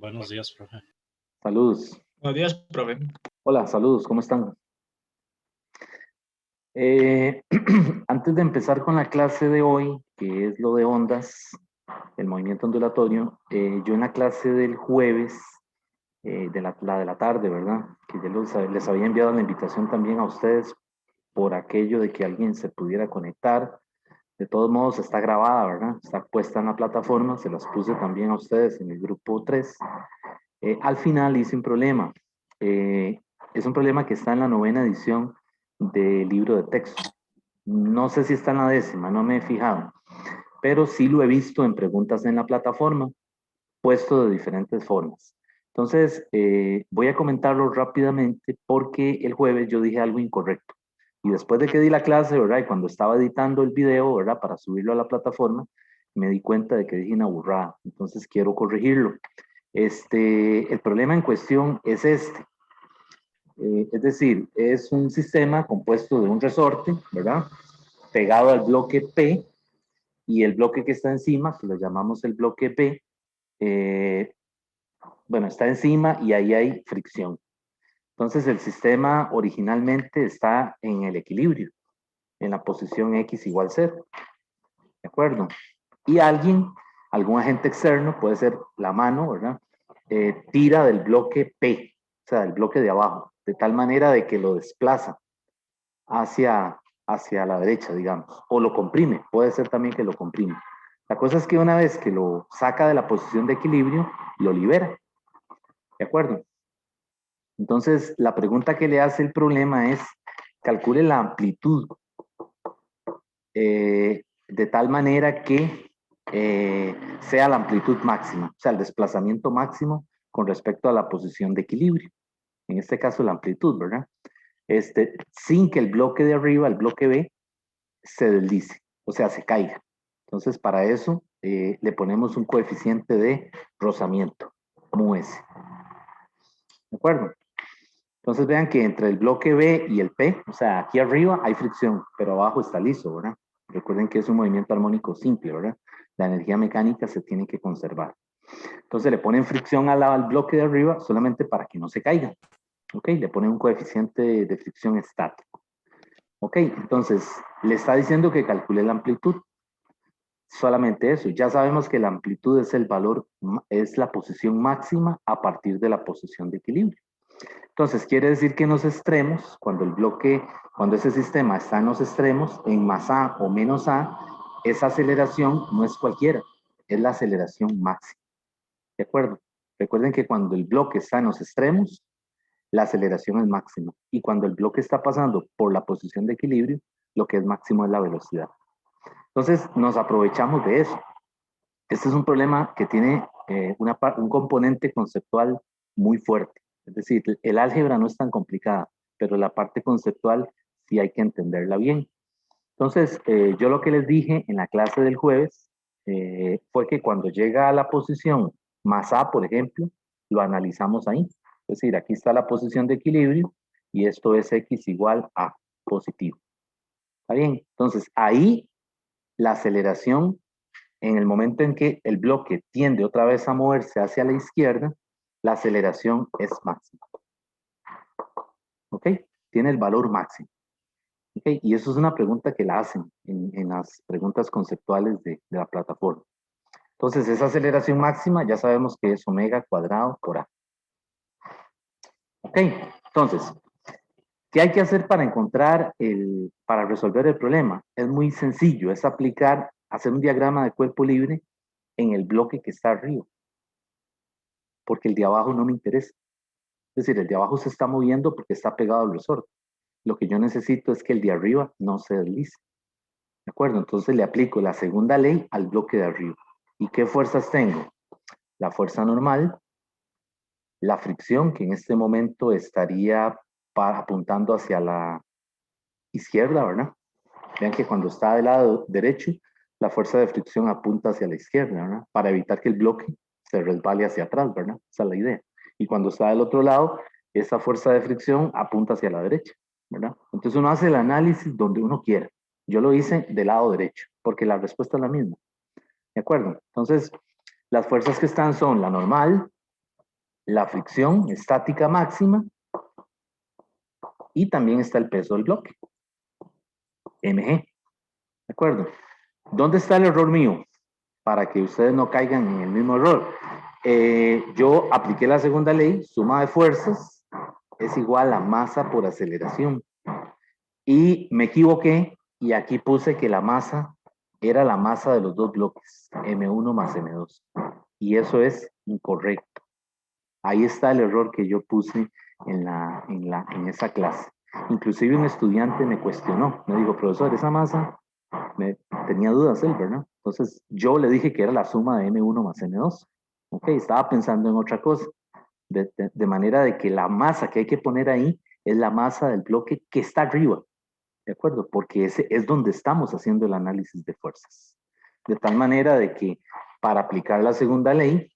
Buenos días, profe. Saludos. Buenos días, profe. Hola, saludos, ¿cómo están? Antes de empezar con la clase de hoy, que es lo de ondas, el movimiento ondulatorio, yo en la clase del jueves, la de la tarde, ¿verdad? Que ya les había enviado la invitación también a ustedes por aquello de que alguien se pudiera conectar. De todos modos, está grabada, ¿verdad? Está puesta en la plataforma, se las puse también a ustedes en el grupo 3. Al final hice un problema. Es un problema que está en la 9ª edición del libro de texto. No sé si está en la 10ª, no me he fijado, pero sí lo he visto en preguntas en la plataforma, puesto de diferentes formas. Entonces, voy a comentarlo rápidamente porque el jueves yo dije algo incorrecto. Y después de que di la clase, ¿verdad? Y cuando estaba editando el video, ¿verdad? Para subirlo a la plataforma, me di cuenta de que dije una burrada. Entonces, quiero corregirlo. El problema en cuestión es este. Es decir, es un sistema compuesto de un resorte, ¿verdad? Pegado al bloque P y el bloque que está encima, que lo llamamos el bloque P, bueno, está encima y ahí hay fricción. Entonces el sistema originalmente está en el equilibrio, en la posición X igual 0, ¿de acuerdo? Y algún agente externo, puede ser la mano, ¿verdad? Tira del bloque P, o sea, del bloque de abajo, de tal manera de que lo desplaza hacia la derecha, digamos, o lo comprime, puede ser también que lo comprime. La cosa es que una vez que lo saca de la posición de equilibrio, lo libera, ¿de acuerdo? Entonces, la pregunta que le hace el problema es, calcule la amplitud de tal manera que sea la amplitud máxima, o sea, el desplazamiento máximo con respecto a la posición de equilibrio. En este caso, la amplitud, ¿verdad? Sin que el bloque de arriba, el bloque B, se deslice, o sea, se caiga. Entonces, para eso le ponemos un coeficiente de rozamiento, mu s. ¿De acuerdo? Entonces vean que entre el bloque B y el P, o sea, aquí arriba hay fricción, pero abajo está liso, ¿verdad? Recuerden que es un movimiento armónico simple, ¿verdad? La energía mecánica se tiene que conservar. Entonces le ponen fricción al bloque de arriba solamente para que no se caiga. ¿Ok? Le ponen un coeficiente de fricción estático. ¿Ok? Entonces le está diciendo que calcule la amplitud. Solamente eso. Ya sabemos que la amplitud es el valor, es la posición máxima a partir de la posición de equilibrio. Entonces, quiere decir que en los extremos, cuando ese sistema está en los extremos, en más A o menos A, esa aceleración no es cualquiera, es la aceleración máxima. ¿De acuerdo? Recuerden que cuando el bloque está en los extremos, la aceleración es máxima. Y cuando el bloque está pasando por la posición de equilibrio, lo que es máximo es la velocidad. Entonces, nos aprovechamos de eso. Este es un problema que tiene un componente conceptual muy fuerte. Es decir, el álgebra no es tan complicada, pero la parte conceptual sí hay que entenderla bien. Entonces, yo lo que les dije en la clase del jueves fue que cuando llega a la posición más A, por ejemplo, lo analizamos ahí. Es decir, aquí está la posición de equilibrio y esto es X igual a positivo. ¿Está bien? Entonces, ahí la aceleración, en el momento en que el bloque tiende otra vez a moverse hacia la izquierda, la aceleración es máxima. ¿Ok? Tiene el valor máximo. ¿Ok? Y eso es una pregunta que la hacen en las preguntas conceptuales de la plataforma. Entonces, esa aceleración máxima ya sabemos que es omega cuadrado por A. ¿Ok? Entonces, ¿qué hay que hacer para resolver el problema? Es muy sencillo, es hacer un diagrama de cuerpo libre en el bloque que está arriba, porque el de abajo no me interesa. Es decir, el de abajo se está moviendo porque está pegado al resorte. Lo que yo necesito es que el de arriba no se deslice. ¿De acuerdo? Entonces le aplico la segunda ley al bloque de arriba. ¿Y qué fuerzas tengo? La fuerza normal, la fricción, que en este momento estaría apuntando hacia la izquierda, ¿verdad? Vean que cuando está del lado derecho, la fuerza de fricción apunta hacia la izquierda, ¿verdad? Para evitar que el bloque se resbale hacia atrás, ¿verdad? Esa es la idea. Y cuando está del otro lado, esa fuerza de fricción apunta hacia la derecha, ¿verdad? Entonces uno hace el análisis donde uno quiera. Yo lo hice del lado derecho, porque la respuesta es la misma. ¿De acuerdo? Entonces, las fuerzas que están son la normal, la fricción estática máxima y también está el peso del bloque, mg. ¿De acuerdo? ¿Dónde está el error mío? Para que ustedes no caigan en el mismo error. Yo apliqué la segunda ley, suma de fuerzas es igual a masa por aceleración. Y me equivoqué y aquí puse que la masa era la masa de los dos bloques, M1 más M2. Y eso es incorrecto. Ahí está el error que yo puse en esa clase. Inclusive un estudiante me cuestionó, me dijo, profesor, esa masa, tenía dudas él, ¿verdad? Entonces yo le dije que era la suma de M1 más M2. Ok, estaba pensando en otra cosa. De manera de que la masa que hay que poner ahí es la masa del bloque que está arriba. ¿De acuerdo? Porque ese es donde estamos haciendo el análisis de fuerzas. De tal manera de que para aplicar la segunda ley,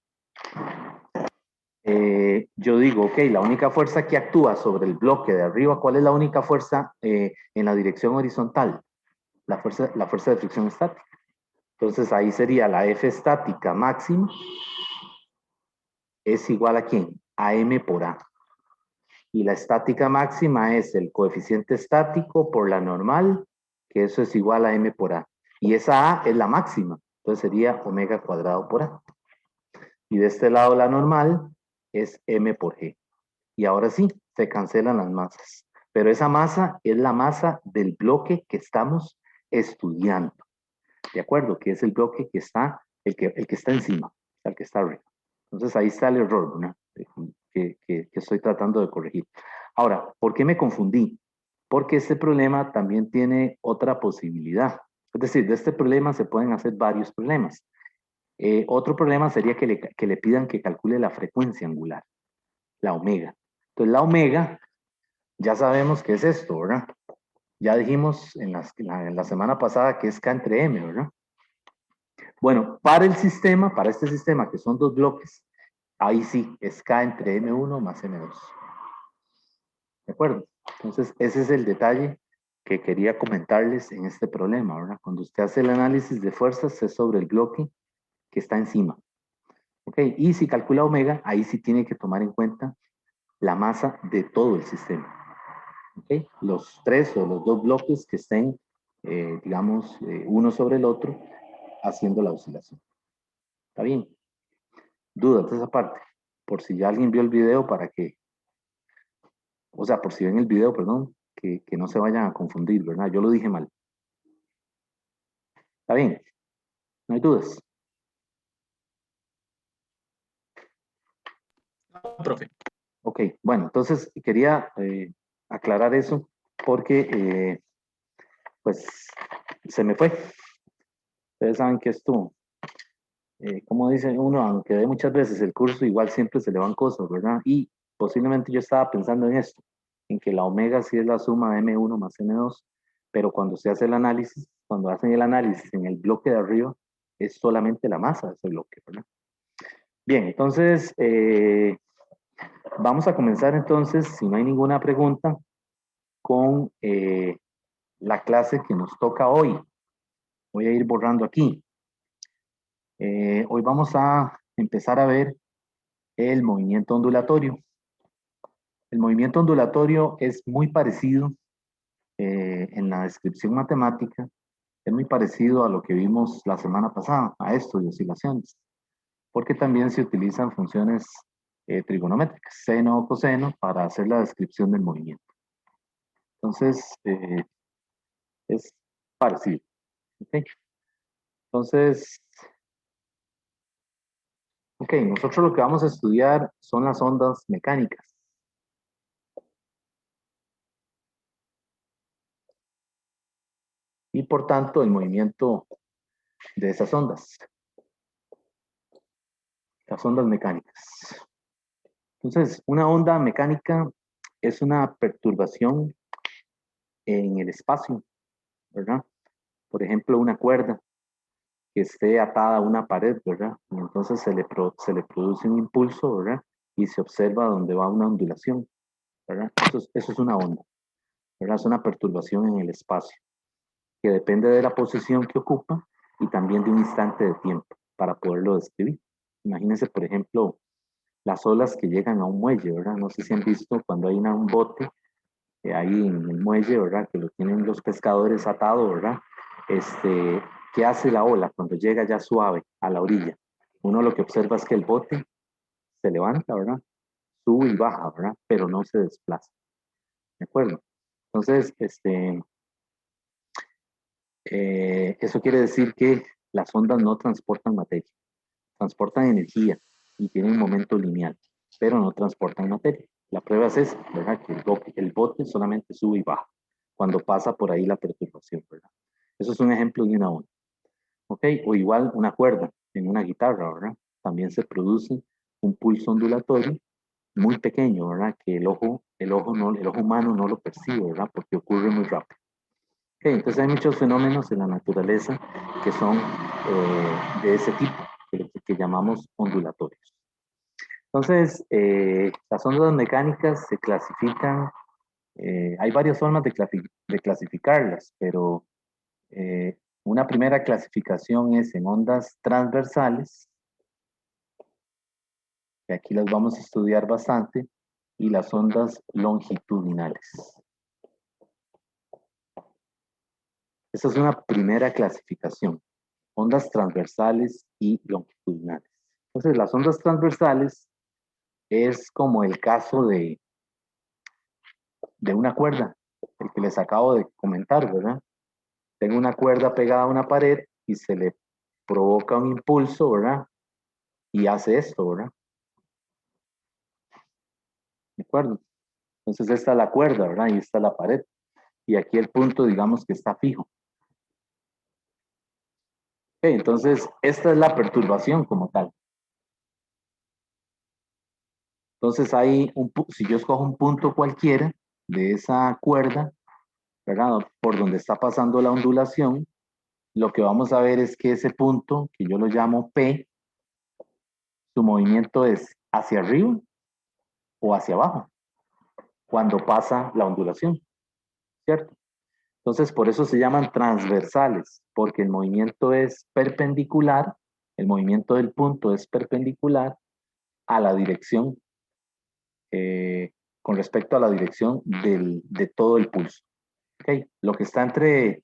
yo digo, ok, la única fuerza que actúa sobre el bloque de arriba, ¿cuál es la única fuerza en la dirección horizontal? La fuerza de fricción estática. Entonces ahí sería la F estática máxima es igual a ¿quién? A M por A. Y la estática máxima es el coeficiente estático por la normal, que eso es igual a M por A. Y esa A es la máxima, entonces sería omega cuadrado por A. Y de este lado la normal es M por G. Y ahora sí, se cancelan las masas. Pero esa masa es la masa del bloque que estamos estudiando. ¿De acuerdo? Que es el bloque que está, el que está encima, el que está arriba. Entonces ahí está el error, ¿no? que estoy tratando de corregir. Ahora, ¿por qué me confundí? Porque este problema también tiene otra posibilidad. Es decir, de este problema se pueden hacer varios problemas. Otro problema sería que le pidan que calcule la frecuencia angular, la omega. Entonces, la omega, ya sabemos que es esto, ¿verdad? Ya dijimos en la semana pasada que es K entre M, ¿verdad? Bueno, para el sistema, para este sistema que son dos bloques, ahí sí, es K entre M1 más M2. ¿De acuerdo? Entonces, ese es el detalle que quería comentarles en este problema, ¿verdad? Cuando usted hace el análisis de fuerzas es sobre el bloque que está encima. ¿Ok? Y si calcula omega, ahí sí tiene que tomar en cuenta la masa de todo el sistema. ¿Ok? Los tres o los dos bloques que estén, digamos, uno sobre el otro, haciendo la oscilación. ¿Está bien? Dudas de esa parte. Por si ya alguien vio el video para que, o sea, por si ven el video, perdón, que no se vayan a confundir, ¿verdad? Yo lo dije mal. ¿Está bien? ¿No hay dudas? No, profe. Ok, bueno, entonces quería aclarar eso porque, pues, se me fue. Ustedes saben que esto, como dice uno, aunque dé muchas veces el curso, igual siempre se le van cosas, ¿verdad? Y posiblemente yo estaba pensando en esto, en que la omega sí es la suma de M1 más M2, pero cuando se hace el análisis, cuando hacen el análisis en el bloque de arriba, es solamente la masa de ese bloque, ¿verdad? Bien, entonces, vamos a comenzar entonces, si no hay ninguna pregunta, con la clase que nos toca hoy. Voy a ir borrando aquí. Hoy vamos a empezar a ver el movimiento ondulatorio. El movimiento ondulatorio es muy parecido en la descripción matemática, es muy parecido a lo que vimos la semana pasada, a esto de oscilaciones, porque también se utilizan funciones trigonométricas, seno o coseno, para hacer la descripción del movimiento. Entonces, es parecido. ¿Okay? Entonces, ok, nosotros lo que vamos a estudiar son las ondas mecánicas. Y por tanto, el movimiento de esas ondas, las ondas mecánicas. Entonces, una onda mecánica es una perturbación en el espacio, ¿verdad? Por ejemplo, una cuerda que esté atada a una pared, ¿verdad? Y entonces se le produce un impulso, ¿verdad? Y se observa donde va una ondulación, ¿verdad? Eso es una onda, ¿verdad? Es una perturbación en el espacio que depende de la posición que ocupa y también de un instante de tiempo para poderlo describir. Imagínense, por ejemplo, las olas que llegan a un muelle, ¿verdad? No sé si han visto cuando hay un bote ahí en el muelle, ¿verdad? Que lo tienen los pescadores atado, ¿verdad? ¿Qué hace la ola cuando llega ya suave a la orilla? Uno lo que observa es que el bote se levanta, ¿verdad? Sube y baja, ¿verdad? Pero no se desplaza, ¿de acuerdo? Entonces, eso quiere decir que las ondas no transportan materia, transportan energía y tienen un momento lineal, pero no transportan materia. La prueba es esa, ¿verdad? Que el bote solamente sube y baja cuando pasa por ahí la perturbación, ¿verdad? Eso es un ejemplo de una onda, ¿ok? O igual una cuerda en una guitarra, ¿verdad? También se produce un pulso ondulatorio muy pequeño, ¿verdad? Que el ojo humano no lo percibe, ¿verdad? Porque ocurre muy rápido. Okay, entonces hay muchos fenómenos en la naturaleza que son de ese tipo, que llamamos ondulatorios. Entonces, las ondas mecánicas se clasifican, hay varias formas de clasificarlas, pero una primera clasificación es en ondas transversales, que aquí las vamos a estudiar bastante, y las ondas longitudinales. Esa es una primera clasificación, ondas transversales y longitudinales. Entonces, las ondas transversales es como el caso de una cuerda, el que les acabo de comentar, ¿verdad? Tengo una cuerda pegada a una pared y se le provoca un impulso, ¿verdad? Y hace esto, ¿verdad? ¿De acuerdo? Entonces, esta es la cuerda, ¿verdad? Y esta es la pared. Y aquí el punto, digamos que está fijo. Okay, entonces, esta es la perturbación como tal. Entonces, si yo escojo un punto cualquiera de esa cuerda, ¿verdad? Por donde está pasando la ondulación, lo que vamos a ver es que ese punto, que yo lo llamo P, su movimiento es hacia arriba o hacia abajo, cuando pasa la ondulación, ¿cierto? Entonces, por eso se llaman transversales, porque el movimiento es perpendicular, el movimiento del punto es perpendicular a la dirección, con respecto a la dirección de todo el pulso. ¿Okay? Lo que está entre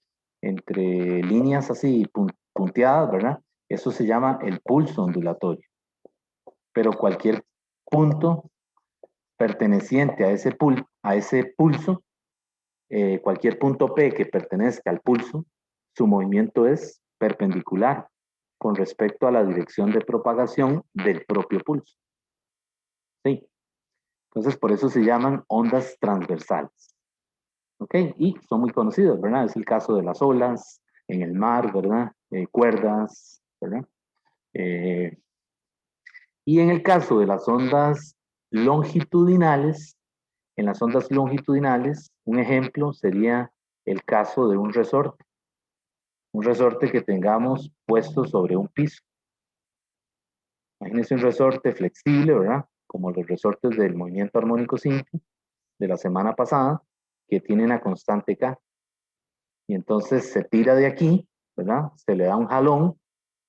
líneas así punteadas, ¿verdad? Eso se llama el pulso ondulatorio. Pero cualquier punto perteneciente a ese pulso, cualquier punto P que pertenezca al pulso, su movimiento es perpendicular con respecto a la dirección de propagación del propio pulso. ¿Sí? Entonces, por eso se llaman ondas transversales. ¿Ok? Y son muy conocidas, ¿verdad? Es el caso de las olas en el mar, ¿verdad? Cuerdas, ¿verdad? Eh, y en el caso de las ondas longitudinales, en las ondas longitudinales, un ejemplo sería el caso de un resorte que tengamos puesto sobre un piso. Imagínense un resorte flexible, ¿verdad? Como los resortes del movimiento armónico simple de la semana pasada, que tiene una constante K. Y entonces se tira de aquí, ¿verdad? Se le da un jalón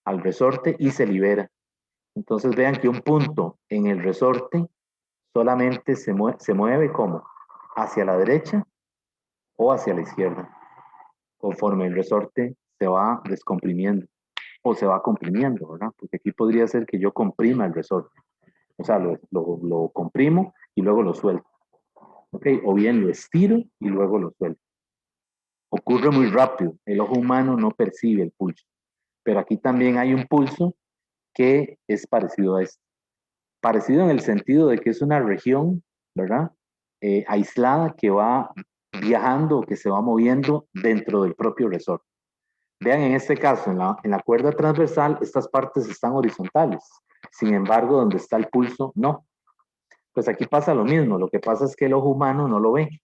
al resorte y se libera. Entonces vean que un punto en el resorte solamente se mueve como hacia la derecha o hacia la izquierda, conforme el resorte se va descomprimiendo o se va comprimiendo, ¿verdad? Porque aquí podría ser que yo comprima el resorte, o sea, lo comprimo y luego lo suelto, ¿ok? O bien lo estiro y luego lo suelto. Ocurre muy rápido, el ojo humano no percibe el pulso, pero aquí también hay un pulso que es parecido a este. Parecido en el sentido de que es una región, ¿verdad? Aislada que va viajando o que se va moviendo dentro del propio resorte. Vean, en este caso, en la cuerda transversal, estas partes están horizontales. Sin embargo, donde está el pulso, no. Pues aquí pasa lo mismo. Lo que pasa es que el ojo humano no lo ve,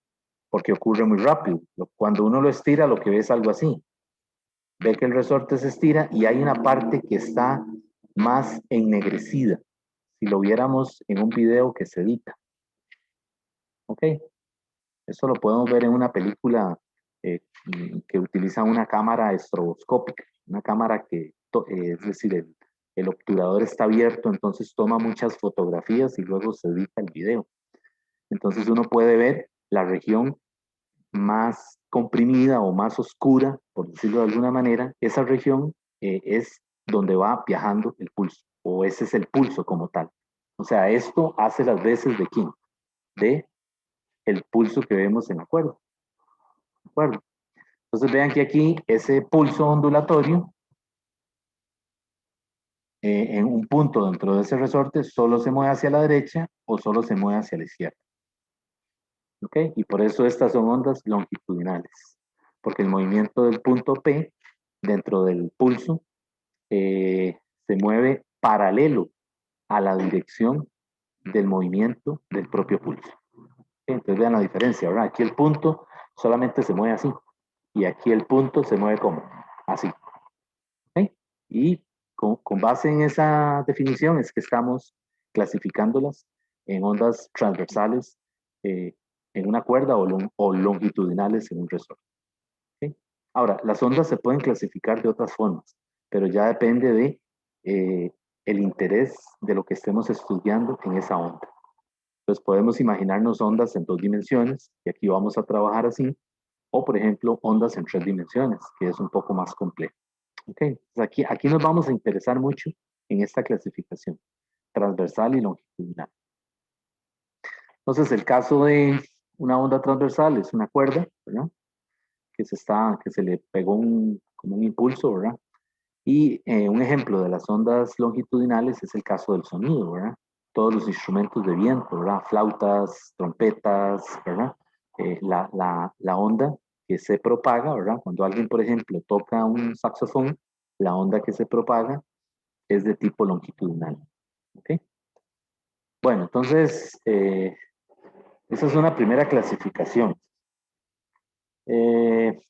porque ocurre muy rápido. Cuando uno lo estira, lo que ve es algo así. Ve que el resorte se estira y hay una parte que está más ennegrecida. Si lo viéramos en un video que se edita. ¿Ok? Eso lo podemos ver en una película que utiliza una cámara estroboscópica, una cámara es decir, el obturador está abierto, entonces toma muchas fotografías y luego se edita el video. Entonces uno puede ver la región más comprimida o más oscura, por decirlo de alguna manera. Esa región es donde va viajando el pulso, o ese es el pulso como tal. O sea, esto hace las veces de quién, de el pulso que vemos en la cuerda. ¿De acuerdo? Entonces vean que aquí ese pulso ondulatorio en un punto dentro de ese resorte solo se mueve hacia la derecha o solo se mueve hacia la izquierda. ¿Ok? Y por eso estas son ondas longitudinales, porque el movimiento del punto P dentro del pulso se mueve paralelo a la dirección del movimiento del propio pulso. Entonces vean la diferencia, ¿verdad? Aquí el punto solamente se mueve así y aquí el punto se mueve como así. ¿Ok? Y con base en esa definición es que estamos clasificándolas en ondas transversales en una cuerda o longitudinales en un resorte. ¿Ok? Ahora, las ondas se pueden clasificar de otras formas, pero ya depende de el interés de lo que estemos estudiando en esa onda. Entonces podemos imaginarnos ondas en 2 dimensiones, y aquí vamos a trabajar así, o por ejemplo ondas en 3 dimensiones, que es un poco más complejo. Ok, aquí nos vamos a interesar mucho en esta clasificación, transversal y longitudinal. Entonces el caso de una onda transversal es una cuerda, ¿verdad? Que se le pegó como un impulso, ¿verdad? Y un ejemplo de las ondas longitudinales es el caso del sonido, ¿verdad? Todos los instrumentos de viento, ¿verdad? Flautas, trompetas, ¿verdad? La onda que se propaga, ¿verdad? Cuando alguien, por ejemplo, toca un saxofón, la onda que se propaga es de tipo longitudinal, ¿ok? Bueno, entonces, esa es una primera clasificación. Eh,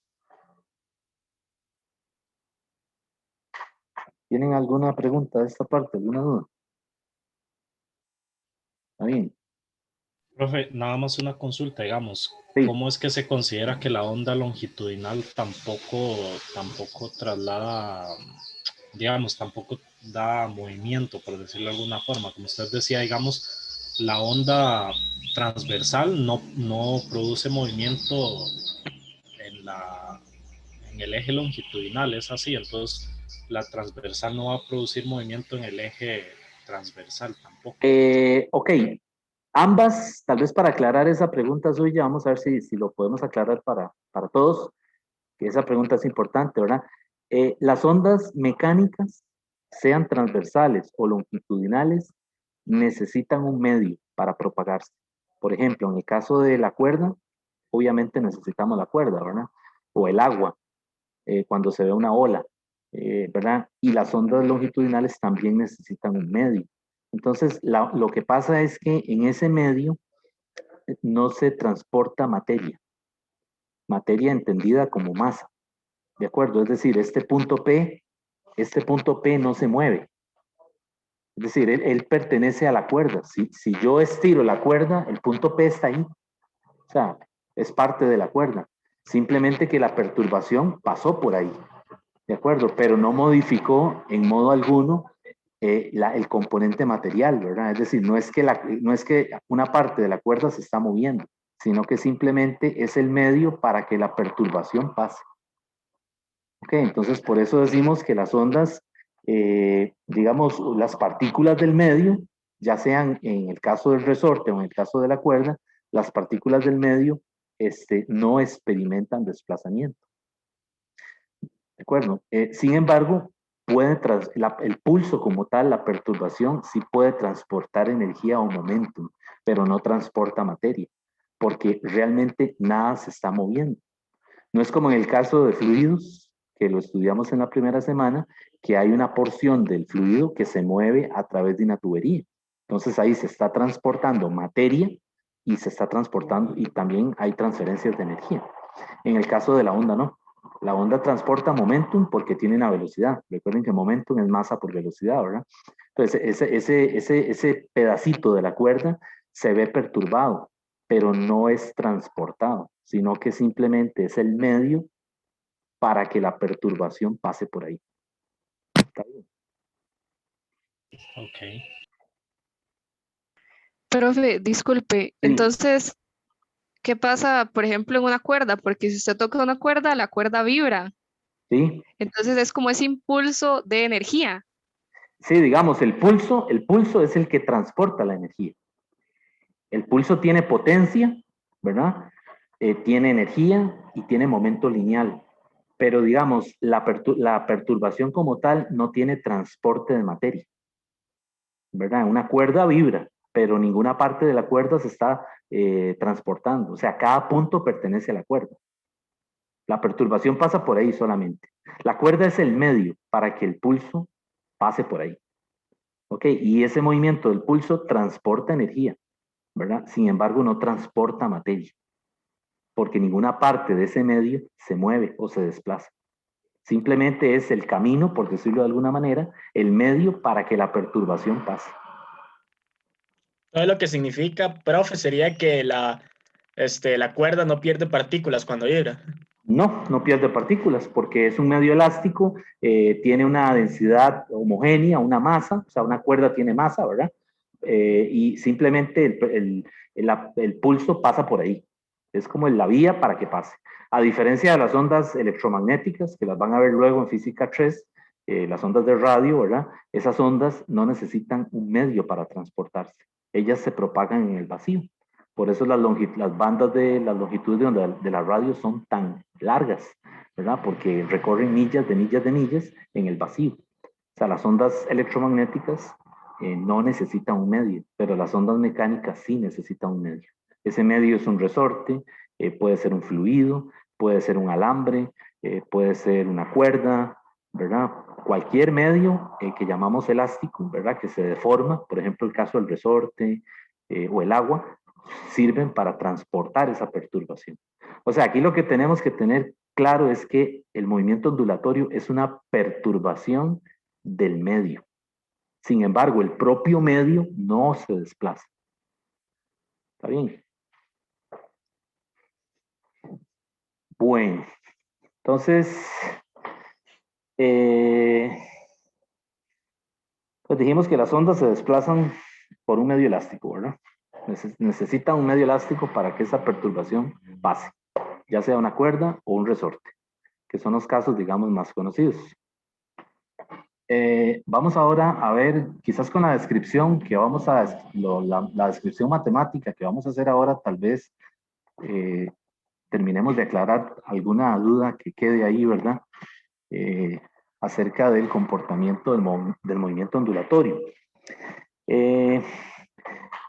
¿Tienen alguna pregunta de esta parte? ¿Alguna duda? ¿Está bien? Profe, nada más una consulta, digamos, Sí. ¿cómo es que se considera que la onda longitudinal tampoco traslada, digamos, tampoco da movimiento, por decirlo de alguna forma? Como usted decía, digamos, la onda transversal no produce movimiento en en el eje longitudinal, es así, entonces la transversal no va a producir movimiento en el eje transversal tampoco. Ok, ambas, tal vez para aclarar esa pregunta suya, vamos a ver si lo podemos aclarar para todos, que esa pregunta es importante, ¿verdad? Las ondas mecánicas, sean transversales o longitudinales, necesitan un medio para propagarse. Por ejemplo, en el caso de la cuerda, obviamente necesitamos la cuerda, ¿verdad? O el agua, cuando se ve una ola, ¿verdad? Y las ondas longitudinales también necesitan un medio. Entonces, lo que pasa es que en ese medio no se transporta materia entendida como masa, ¿de acuerdo? Es decir, este punto P no se mueve. Es decir, él pertenece a la cuerda. Si yo estiro la cuerda, el punto P está ahí. O sea, es parte de la cuerda. Simplemente que la perturbación pasó por ahí. ¿De acuerdo? Pero no modificó en modo alguno el componente material, ¿verdad? Es decir, no es que una parte de la cuerda se está moviendo, sino que simplemente es el medio para que la perturbación pase. Ok, entonces por eso decimos que las ondas, digamos, las partículas del medio, ya sean en el caso del resorte o en el caso de la cuerda, las partículas del medio no experimentan desplazamiento. ¿De acuerdo? Sin embargo, el pulso como tal, la perturbación, sí puede transportar energía o momentum, pero no transporta materia, porque realmente nada se está moviendo. No es como en el caso de fluidos, que lo estudiamos en la primera semana, que hay una porción del fluido que se mueve a través de una tubería. Entonces ahí se está transportando materia y se está transportando, y también hay transferencias de energía. En el caso de la onda, no. La onda transporta momentum porque tiene una velocidad. Recuerden que momentum es masa por velocidad, ¿verdad? Entonces, ese pedacito de la cuerda se ve perturbado, pero no es transportado, sino que simplemente es el medio para que la perturbación pase por ahí. ¿Está bien? Ok. Profe, disculpe, Sí, entonces, ¿qué pasa, por ejemplo, en una cuerda? Porque si usted toca una cuerda, la cuerda vibra. sí, Entonces es como ese impulso de energía. sí, digamos, el pulso es el que transporta la energía. El pulso tiene potencia, ¿verdad? Tiene energía y tiene momento lineal. Pero digamos, la perturbación como tal no tiene transporte de materia, ¿verdad? Una cuerda vibra, pero ninguna parte de la cuerda se está transportando. O sea, cada punto pertenece a la cuerda. La perturbación pasa por ahí solamente. La cuerda es el medio para que el pulso pase por ahí. ¿Ok? Y ese movimiento del pulso transporta energía, ¿verdad? Sin embargo, no transporta materia, porque ninguna parte de ese medio se mueve o se desplaza. Simplemente es el camino, por decirlo de alguna manera, el medio para que la perturbación pase. Todo lo que significa, profe, sería que la cuerda no pierde partículas cuando vibra. No, no pierde partículas porque es un medio elástico, tiene una densidad homogénea, una masa, o sea, una cuerda tiene masa, ¿verdad? Y simplemente el pulso pasa por ahí. Es como la vía para que pase. A diferencia de las ondas electromagnéticas, que las van a ver luego en física 3, las ondas de radio, ¿verdad? Esas ondas no necesitan un medio para transportarse. Ellas se propagan en el vacío. Por eso las bandas de las longitudes de la radio son tan largas, ¿verdad? Porque recorren millas de millas de millas en el vacío. O sea, las ondas electromagnéticas no necesitan un medio, pero las ondas mecánicas sí necesitan un medio. Ese medio es un resorte, puede ser un fluido, puede ser un alambre, puede ser una cuerda, ¿verdad? Cualquier medio que llamamos elástico, ¿verdad? Que se deforma, por ejemplo, el caso del resorte o el agua, sirven para transportar esa perturbación. O sea, aquí lo que tenemos que tener claro es que el movimiento ondulatorio es una perturbación del medio. Sin embargo, el propio medio no se desplaza. ¿Está bien? Bueno, entonces, pues dijimos que las ondas se desplazan por un medio elástico, ¿verdad? Necesitan un medio elástico para que esa perturbación pase, ya sea una cuerda o un resorte, que son los casos, digamos, más conocidos. Vamos ahora a ver, quizás con la descripción que vamos a, la descripción matemática que vamos a hacer ahora, tal vez terminemos de aclarar alguna duda que quede ahí, ¿verdad? Acerca del comportamiento del movimiento ondulatorio. El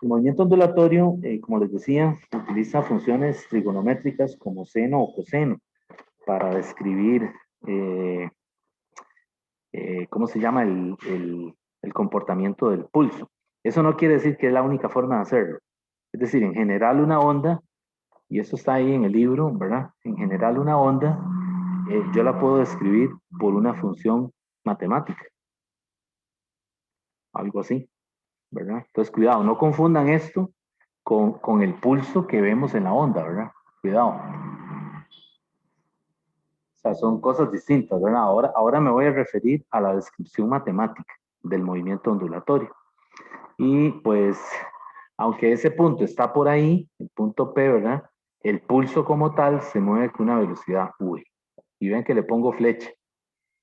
movimiento ondulatorio, como les decía, utiliza funciones trigonométricas como seno o coseno para describir ¿cómo se llama? El comportamiento del pulso. Eso no quiere decir que es la única forma de hacerlo. Es decir, en general una onda, y eso está ahí en el libro, ¿verdad? En general una onda, yo la puedo describir por una función matemática. Algo así, ¿verdad? Entonces, cuidado, no confundan esto con el pulso que vemos en la onda, ¿verdad? Cuidado. O sea, son cosas distintas, ¿verdad? Ahora me voy a referir a la descripción matemática del movimiento ondulatorio. Y pues, aunque ese punto está por ahí, el punto P, ¿verdad? El pulso como tal se mueve con una velocidad V. Y ven que le pongo flecha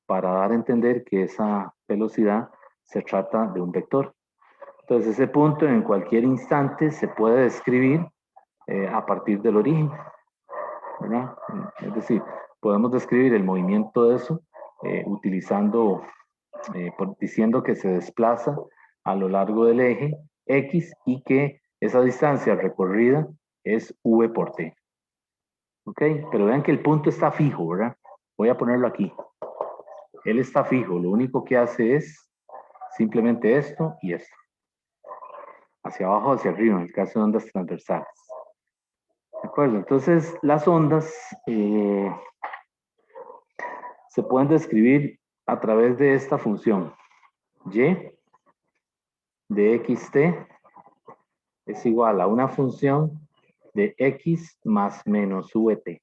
para dar a entender que esa velocidad se trata de un vector. Entonces, ese punto en cualquier instante se puede describir a partir del origen, ¿verdad? Es decir, podemos describir el movimiento de eso utilizando, diciendo que se desplaza a lo largo del eje X y que esa distancia recorrida es V por T. ¿Ok? Pero vean que el punto está fijo, ¿verdad? Voy a ponerlo aquí. Él está fijo, lo único que hace es simplemente esto y esto. Hacia abajo, hacia arriba, en el caso de ondas transversales. ¿De acuerdo? Entonces, las ondas se pueden describir a través de esta función. Y de xt es igual a una función de x más menos vt.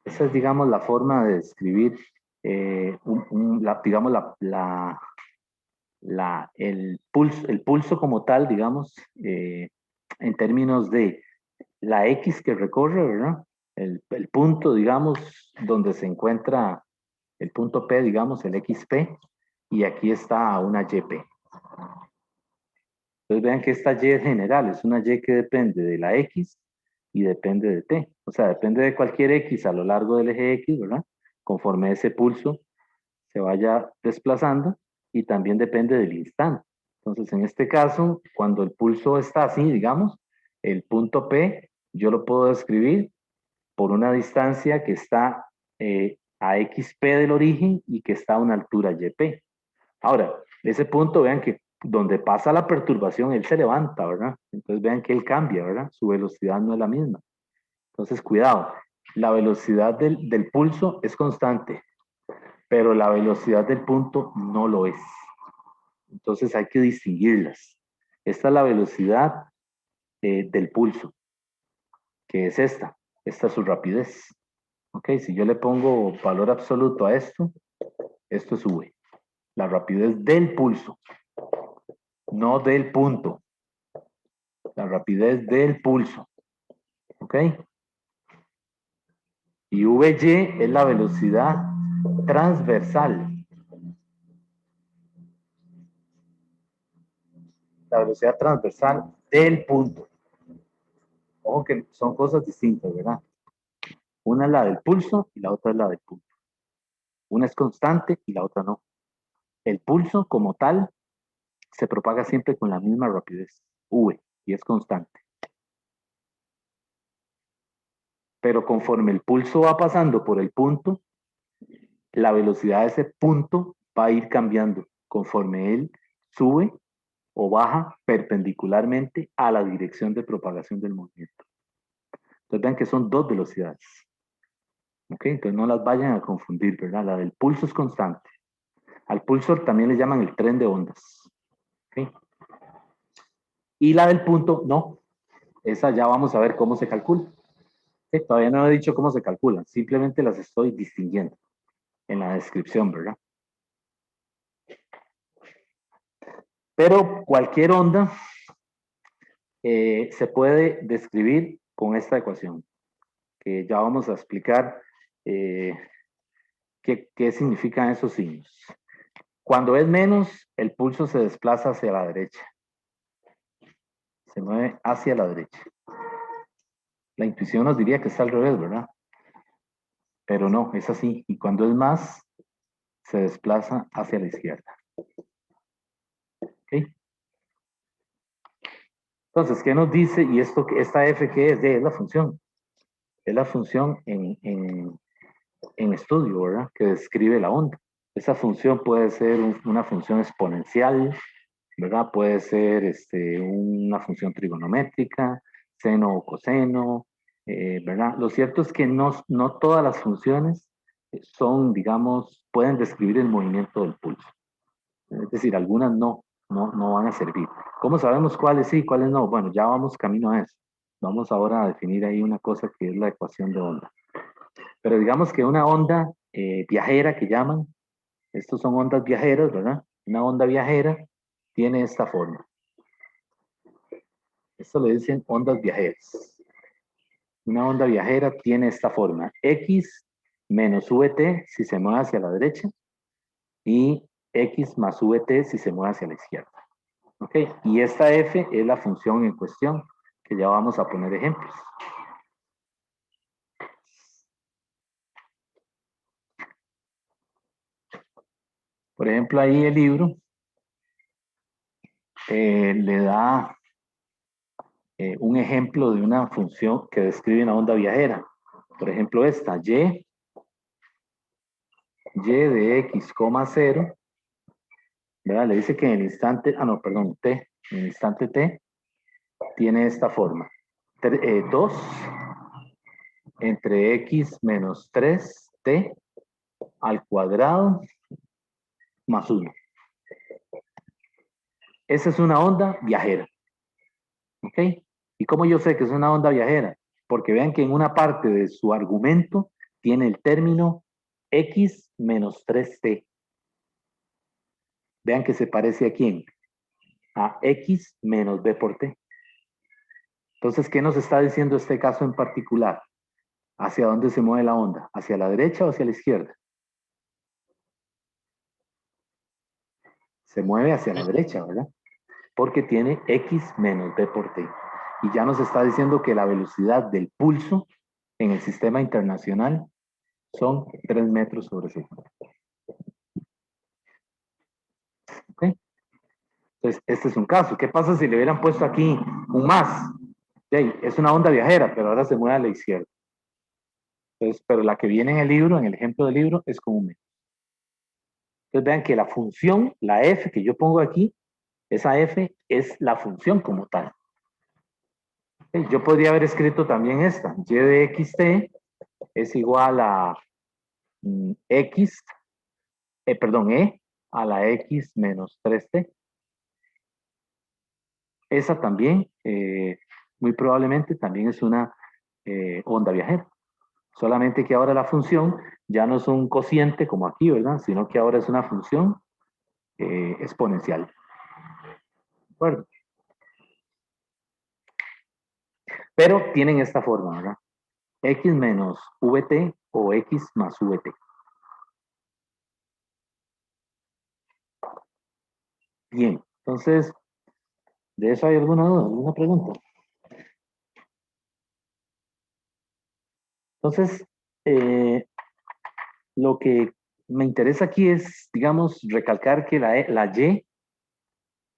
Esa es, digamos, la forma de describir, digamos, el pulso como tal, digamos, en términos de la X que recorre, ¿verdad? El punto, digamos, donde se encuentra el punto P, digamos, el XP, y aquí está una YP. Entonces vean que esta Y general es una Y que depende de la X y depende de T. O sea, depende de cualquier X a lo largo del eje X, ¿verdad? Conforme ese pulso se vaya desplazando, y también depende del instante. Entonces, en este caso, cuando el pulso está así, digamos, el punto P, yo lo puedo describir por una distancia que está a XP del origen y que está a una altura YP. Ahora, ese punto, vean que donde pasa la perturbación, él se levanta, ¿verdad? Entonces vean que él cambia, ¿verdad? Su velocidad no es la misma. Entonces, cuidado, la velocidad del pulso es constante, pero la velocidad del punto no lo es. Entonces hay que distinguirlas. Esta es la velocidad del pulso, que es esta. Esta es su rapidez. Ok, si yo le pongo valor absoluto a esto es V. La rapidez del pulso, no del punto. La rapidez del pulso. Ok. Y VY es la velocidad transversal. La velocidad transversal del punto. Ojo que son cosas distintas, ¿verdad? Una es la del pulso y la otra es la del punto. Una es constante y la otra no. El pulso como tal se propaga siempre con la misma rapidez, V, y es constante. Pero conforme el pulso va pasando por el punto, la velocidad de ese punto va a ir cambiando conforme él sube o baja perpendicularmente a la dirección de propagación del movimiento. Entonces vean que son dos velocidades. ¿Ok? Entonces no las vayan a confundir, ¿verdad? La del pulso es constante. Al pulso también le llaman el tren de ondas. ¿Ok? Y la del punto, no. Esa ya vamos a ver cómo se calcula. ¿Ok? Todavía no he dicho cómo se calculan. Simplemente las estoy distinguiendo en la descripción, ¿verdad? Pero cualquier onda se puede describir con esta ecuación, que ya vamos a explicar qué significan esos signos. Cuando es menos, el pulso se desplaza hacia la derecha. Se mueve hacia la derecha. La intuición nos diría que está al revés, ¿verdad? Pero no, es así. Y cuando es más, se desplaza hacia la izquierda. ¿Ok? Entonces, ¿qué nos dice? Y esta f, ¿qué es? Es la función. Es la función en estudio, ¿verdad? Que describe la onda. Esa función puede ser una función exponencial, ¿verdad? Puede ser una función trigonométrica, seno o coseno, ¿verdad? Lo cierto es que no todas las funciones son, digamos, pueden describir el movimiento del pulso. Es decir, algunas no van a servir. ¿Cómo sabemos cuáles sí y cuáles no? Bueno, ya vamos camino a eso. Vamos ahora a definir ahí una cosa que es la ecuación de onda. Pero digamos que una onda viajera que llaman, estos son ondas viajeras, ¿verdad? Una onda viajera tiene esta forma. Esto le dicen ondas viajeras. Una onda viajera tiene esta forma. X menos VT si se mueve hacia la derecha y X más VT si se mueve hacia la izquierda. ¿Ok? Y esta F es la función en cuestión, que ya vamos a poner ejemplos. Por ejemplo, ahí el libro le da un ejemplo de una función que describe una onda viajera. Por ejemplo, esta, y de x, 0, ¿verdad? Le dice que en el instante, t, en el instante t, tiene esta forma. 2 entre x menos 3t al cuadrado más 1. Esa es una onda viajera. ¿Ok? ¿Y cómo yo sé que es una onda viajera? Porque vean que en una parte de su argumento tiene el término x menos 3t. Vean que se parece a quién, a X menos B por T. Entonces, ¿qué nos está diciendo este caso en particular? ¿Hacia dónde se mueve la onda? ¿Hacia la derecha o hacia la izquierda? Se mueve hacia la derecha, ¿verdad? Porque tiene X menos B por T. Y ya nos está diciendo que la velocidad del pulso en el sistema internacional son 3 metros sobre segundo. ¿Ok? Entonces, este es un caso. ¿Qué pasa si le hubieran puesto aquí un más? Sí, es una onda viajera, pero ahora se mueve a la izquierda. Entonces, pero la que viene en el libro, en el ejemplo del libro, es con un menos. Entonces vean que la función, la f que yo pongo aquí, esa f es la función como tal. Yo podría haber escrito también esta, y de xt es igual a x, perdón, e a la x menos 3t. Esa también, muy probablemente, también es una onda viajera. Solamente que ahora la función ya no es un cociente como aquí, ¿verdad? Sino que ahora es una función exponencial. ¿De acuerdo? Pero tienen esta forma, ¿verdad? X menos VT o X más VT. Bien, entonces, ¿de eso hay alguna duda, alguna pregunta? Entonces, lo que me interesa aquí es, digamos, recalcar que la Y,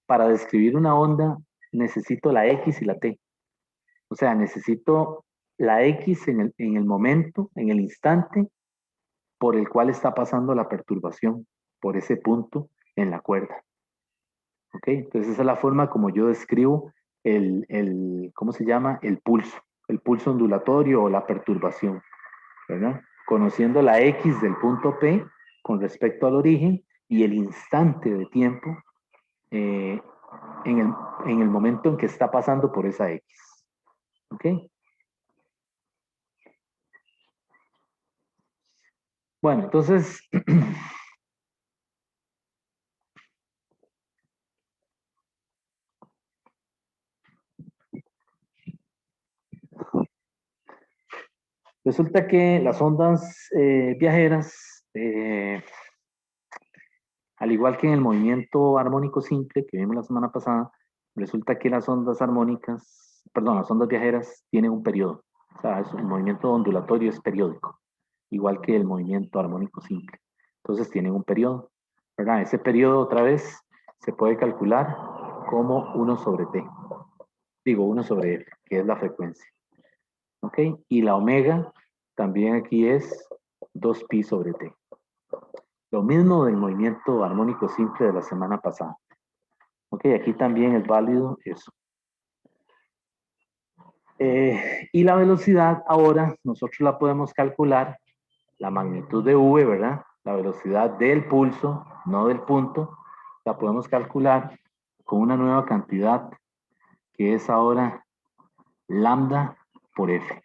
para describir una onda, necesito la X y la T. O sea, necesito la X en el momento, en el instante, por el cual está pasando la perturbación, por ese punto en la cuerda. ¿Ok? Entonces esa es la forma como yo describo ¿cómo se llama? El pulso ondulatorio o la perturbación, ¿verdad? Conociendo la X del punto P con respecto al origen y el instante de tiempo eh, en el momento en que está pasando por esa X. ¿Ok? Bueno, entonces, resulta que las ondas viajeras, al igual que en el movimiento armónico simple que vimos la semana pasada, resulta que las ondas armónicas, perdón, las ondas viajeras tienen un periodo. O sea, el movimiento ondulatorio es periódico, igual que el movimiento armónico simple. Entonces tienen un periodo, ¿verdad? Ese periodo otra vez se puede calcular como 1 sobre t. Digo, 1 sobre f, que es la frecuencia. ¿Ok? Y la omega también aquí es 2pi sobre t. Lo mismo del movimiento armónico simple de la semana pasada. Ok, aquí también es válido eso. Y la velocidad ahora nosotros la podemos calcular, la magnitud de V, ¿verdad? La velocidad del pulso, no del punto, la podemos calcular con una nueva cantidad que es ahora lambda por F.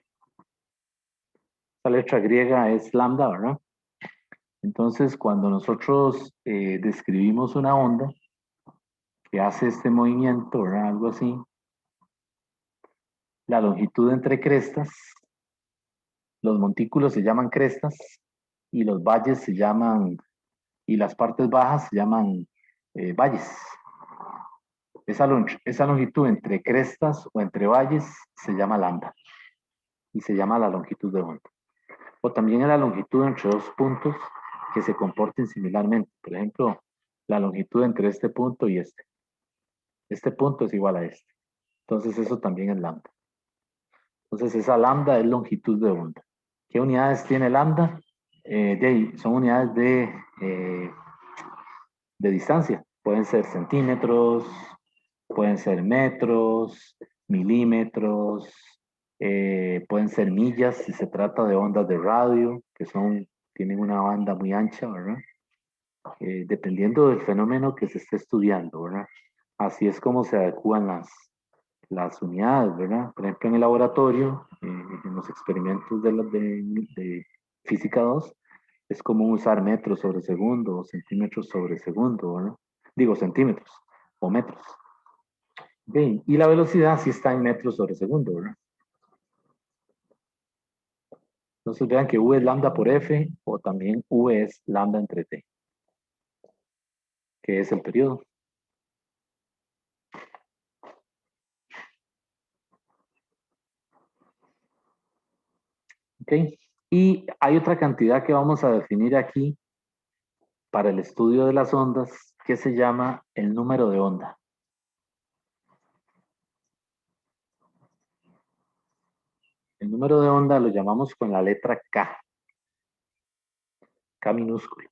La letra griega es lambda, ¿verdad? Entonces, cuando nosotros describimos una onda que hace este movimiento, ¿verdad? Algo así, la longitud entre crestas, los montículos se llaman crestas y los valles se llaman, y las partes bajas se llaman valles. Esa longitud entre crestas o entre valles se llama lambda y se llama la longitud de onda. O también la longitud entre dos puntos que se comporten similarmente. Por ejemplo, la longitud entre este punto y este. Este punto es igual a este. Entonces eso también es lambda. Entonces esa lambda es longitud de onda. ¿Qué unidades tiene lambda? Son unidades de distancia. Pueden ser centímetros, pueden ser metros, milímetros, pueden ser millas si se trata de ondas de radio, que tienen una banda muy ancha, ¿verdad? Dependiendo del fenómeno que se esté estudiando, ¿verdad? Así es como se adecúan las unidades, ¿verdad? Por ejemplo, en el laboratorio, en los experimentos de física 2, es común usar metros sobre segundo o centímetros sobre segundo, ¿verdad? Digo, centímetros o metros. Bien, y la velocidad sí está en metros sobre segundo, ¿verdad? Entonces vean que V es lambda por F, o también V es lambda entre T, que es el periodo. ¿Ok? Y hay otra cantidad que vamos a definir aquí para el estudio de las ondas, que se llama el número de onda. El número de onda lo llamamos con la letra K, K minúsculo,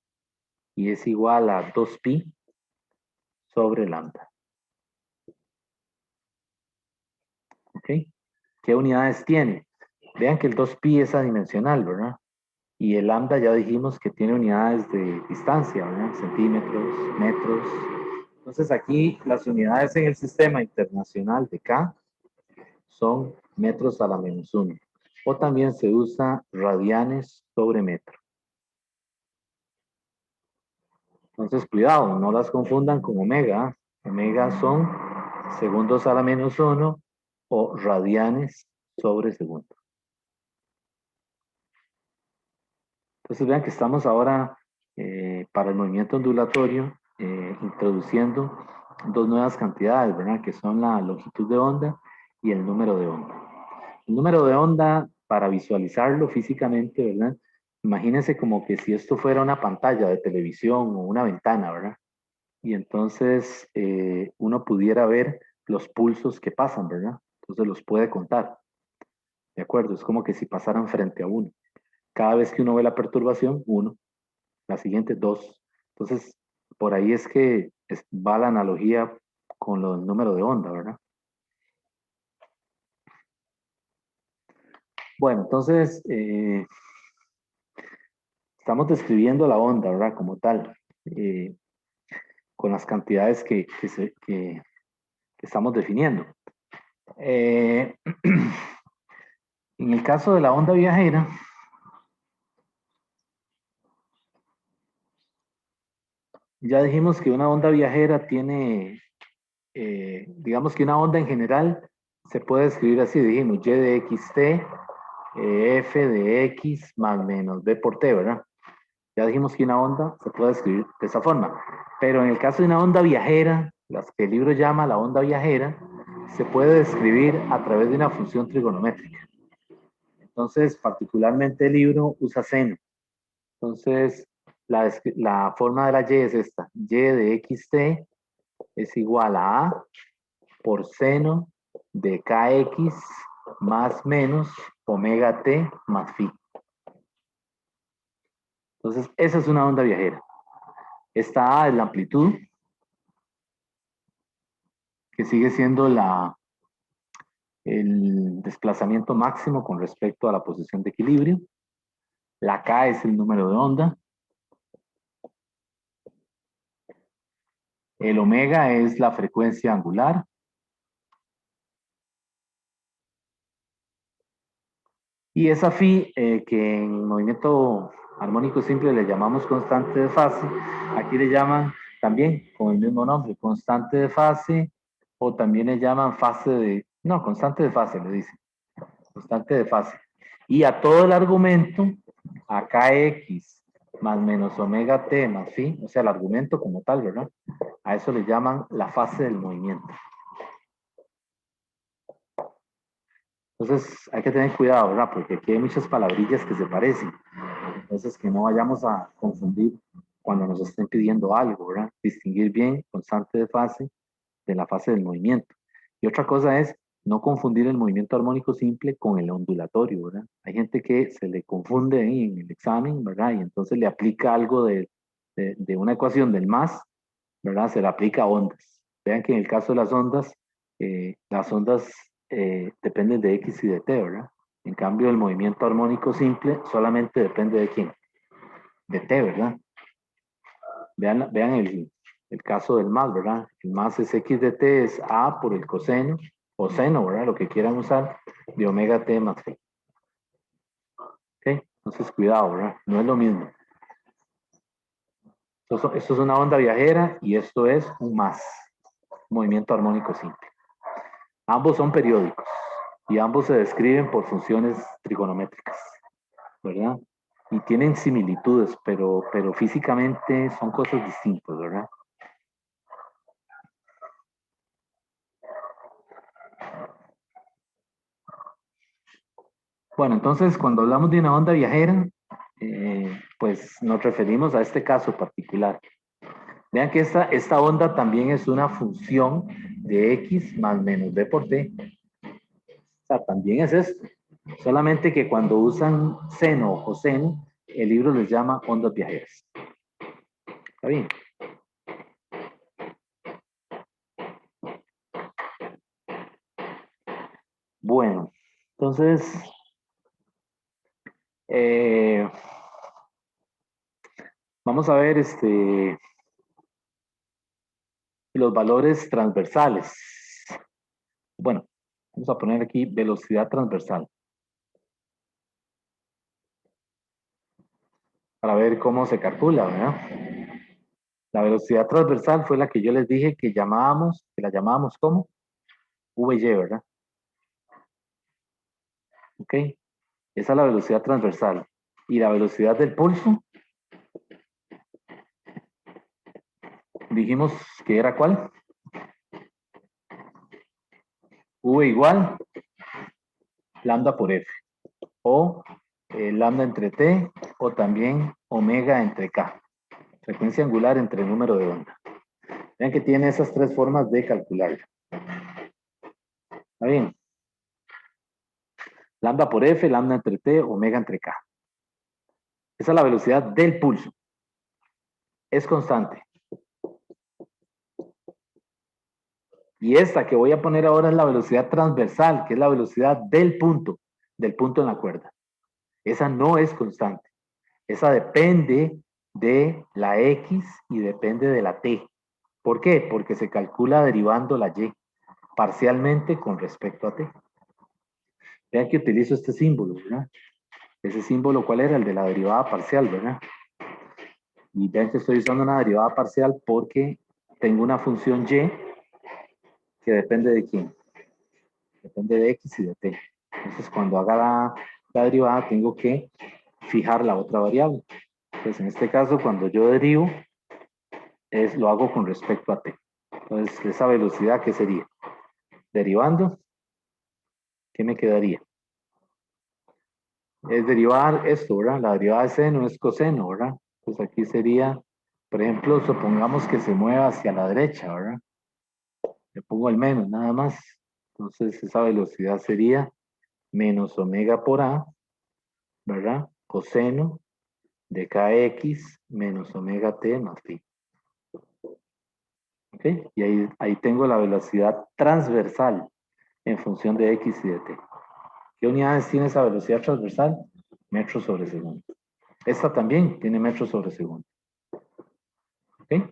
y es igual a 2pi sobre lambda. ¿Ok? ¿Qué unidades tiene? Vean que el 2pi es adimensional, ¿verdad? Y el lambda ya dijimos que tiene unidades de distancia, ¿verdad? Centímetros, metros. Entonces aquí las unidades en el sistema internacional de K son metros a la -1. O también se usa radianes sobre metro. Entonces, cuidado, no las confundan con omega. Omega son segundos a la -1 o radianes sobre segundo. Entonces, vean que estamos ahora para el movimiento ondulatorio introduciendo dos nuevas cantidades, ¿verdad? Que son la longitud de onda y el número de onda. El número de onda, para visualizarlo físicamente, ¿verdad? Imagínense como que si esto fuera una pantalla de televisión o una ventana, ¿verdad? Y entonces uno pudiera ver los pulsos que pasan, ¿verdad? Entonces los puede contar, ¿de acuerdo? Es como que si pasaran frente a uno. Cada vez que uno ve la perturbación, 1, la siguiente, 2. Entonces, por ahí es que va la analogía con los números de onda, ¿verdad? Bueno, entonces, estamos describiendo la onda, ¿verdad? Como tal, con las cantidades que estamos definiendo. En el caso de la onda viajera, ya dijimos que una onda viajera tiene, digamos que una onda en general se puede escribir así, dijimos y de xt, f de x más menos b por t, ¿verdad? Ya dijimos que una onda se puede escribir de esa forma, pero en el caso de una onda viajera, las que el libro llama la onda viajera, se puede describir a través de una función trigonométrica. Entonces, particularmente el libro usa seno. Entonces, la forma de la y es esta. Y de xt es igual a por seno de kx más menos omega t más phi. Entonces, esa es una onda viajera. Esta A es la amplitud, que sigue siendo el desplazamiento máximo con respecto a la posición de equilibrio. La K es el número de onda. El omega es la frecuencia angular. Y esa phi, que en movimiento armónico simple le llamamos constante de fase, aquí le llaman también con el mismo nombre, constante de fase, o también le llaman fase de, no, constante de fase le dicen, constante de fase. Y a todo el argumento, a kx más menos omega t más phi, o sea, el argumento como tal, ¿verdad? A eso le llaman la fase del movimiento. Entonces hay que tener cuidado, ¿verdad? Porque aquí hay muchas palabrillas que se parecen. Entonces que no vayamos a confundir cuando nos estén pidiendo algo, ¿verdad? Distinguir bien constante de fase de la fase del movimiento. Y otra cosa es no confundir el movimiento armónico simple con el ondulatorio, ¿verdad? Hay gente que se le confunde ahí en el examen, ¿verdad? Y entonces le aplica algo de una ecuación del más, ¿verdad? Se le aplica a ondas. Vean que en el caso de las ondas dependen de X y de T, ¿verdad? En cambio, el movimiento armónico simple solamente depende de quién, de T, ¿verdad? Vean el caso del más, ¿verdad? El más es X de T, es A por el coseno, o seno, ¿verdad? Lo que quieran usar, de omega T más phi. ¿Ok? Entonces, cuidado, ¿verdad? No es lo mismo. Esto es una onda viajera y esto es un más, movimiento armónico simple. Ambos son periódicos y ambos se describen por funciones trigonométricas, ¿verdad? Y tienen similitudes, pero físicamente son cosas distintas, ¿verdad? Bueno, entonces cuando hablamos de una onda viajera, pues nos referimos a este caso particular. Vean que esta onda también es una función de x más menos b por t. O sea, también es esto. Solamente que cuando usan seno o coseno, el libro les llama ondas viajeras. ¿Está bien? Bueno, entonces, vamos a ver los valores transversales. Bueno, vamos a poner aquí velocidad transversal. Para ver cómo se calcula, ¿verdad? La velocidad transversal fue la que yo les dije que la llamábamos como VY, ¿verdad? Ok. Esa es la velocidad transversal. Y la velocidad del pulso, dijimos que era ¿cuál? V igual lambda por F. O lambda entre T, o también omega entre K. Frecuencia angular entre el número de onda. Vean que tiene esas tres formas de calcularlo. ¿Está bien? Lambda por F, lambda entre T, omega entre K. Esa es la velocidad del pulso. Es constante. Y esta que voy a poner ahora es la velocidad transversal, que es la velocidad del punto en la cuerda. Esa no es constante. Esa depende de la X y depende de la T. ¿Por qué? Porque se calcula derivando la Y parcialmente con respecto a T. Vean que utilizo este símbolo, ¿verdad? Ese símbolo, ¿cuál era? El de la derivada parcial, ¿verdad? Y vean que estoy usando una derivada parcial porque tengo una función Y que depende de quién. Depende de X y de T. Entonces, cuando haga la derivada, tengo que fijar la otra variable. Entonces, en este caso, cuando yo derivo, lo hago con respecto a T. Entonces, esa velocidad, ¿qué sería? Derivando, ¿qué me quedaría? Es derivar esto, ¿verdad? La derivada de seno es coseno, ¿verdad? Pues aquí sería, por ejemplo, supongamos que se mueva hacia la derecha, ¿verdad? Le pongo el menos, nada más. Entonces, esa velocidad sería menos omega por A, ¿verdad? Coseno de kx menos omega t más phi. ¿Ok? Y ahí tengo la velocidad transversal en función de x y de t. ¿Qué unidades tiene esa velocidad transversal? Metros sobre segundo. Esta también tiene metros sobre segundo. ¿Ok?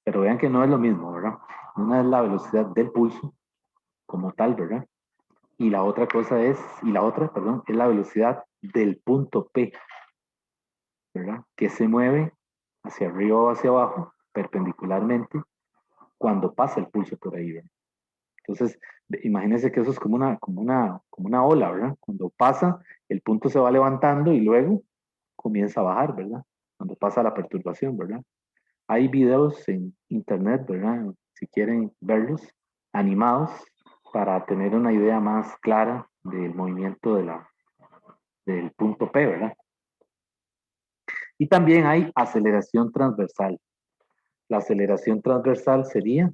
Pero vean que no es lo mismo, ¿verdad? Una es la velocidad del pulso como tal, ¿verdad? Y la otra, perdón, es la velocidad del punto P, ¿verdad? Que se mueve hacia arriba o hacia abajo, perpendicularmente, cuando pasa el pulso por ahí, ¿verdad? Entonces, imagínense que eso es como una ola, ¿verdad? Cuando pasa, el punto se va levantando y luego comienza a bajar, ¿verdad? Cuando pasa la perturbación, ¿verdad? Hay videos en internet, ¿verdad? Si quieren verlos, animados, para tener una idea más clara del movimiento del punto P, ¿verdad? Y también hay aceleración transversal. La aceleración transversal sería,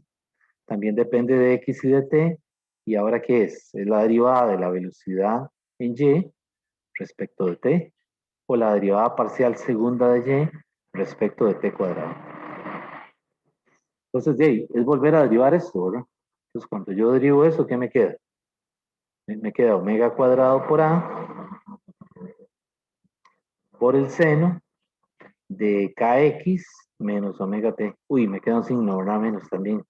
también depende de X y de T, ¿y ahora qué es? Es la derivada de la velocidad en Y respecto de T, o la derivada parcial segunda de Y respecto de T cuadrado. Entonces, de ahí, es volver a derivar esto, ¿verdad? Entonces, cuando yo derivo eso, ¿qué me queda? Me queda omega cuadrado por A por el seno de kx menos omega t. Uy, me queda un signo, ¿verdad? Menos también.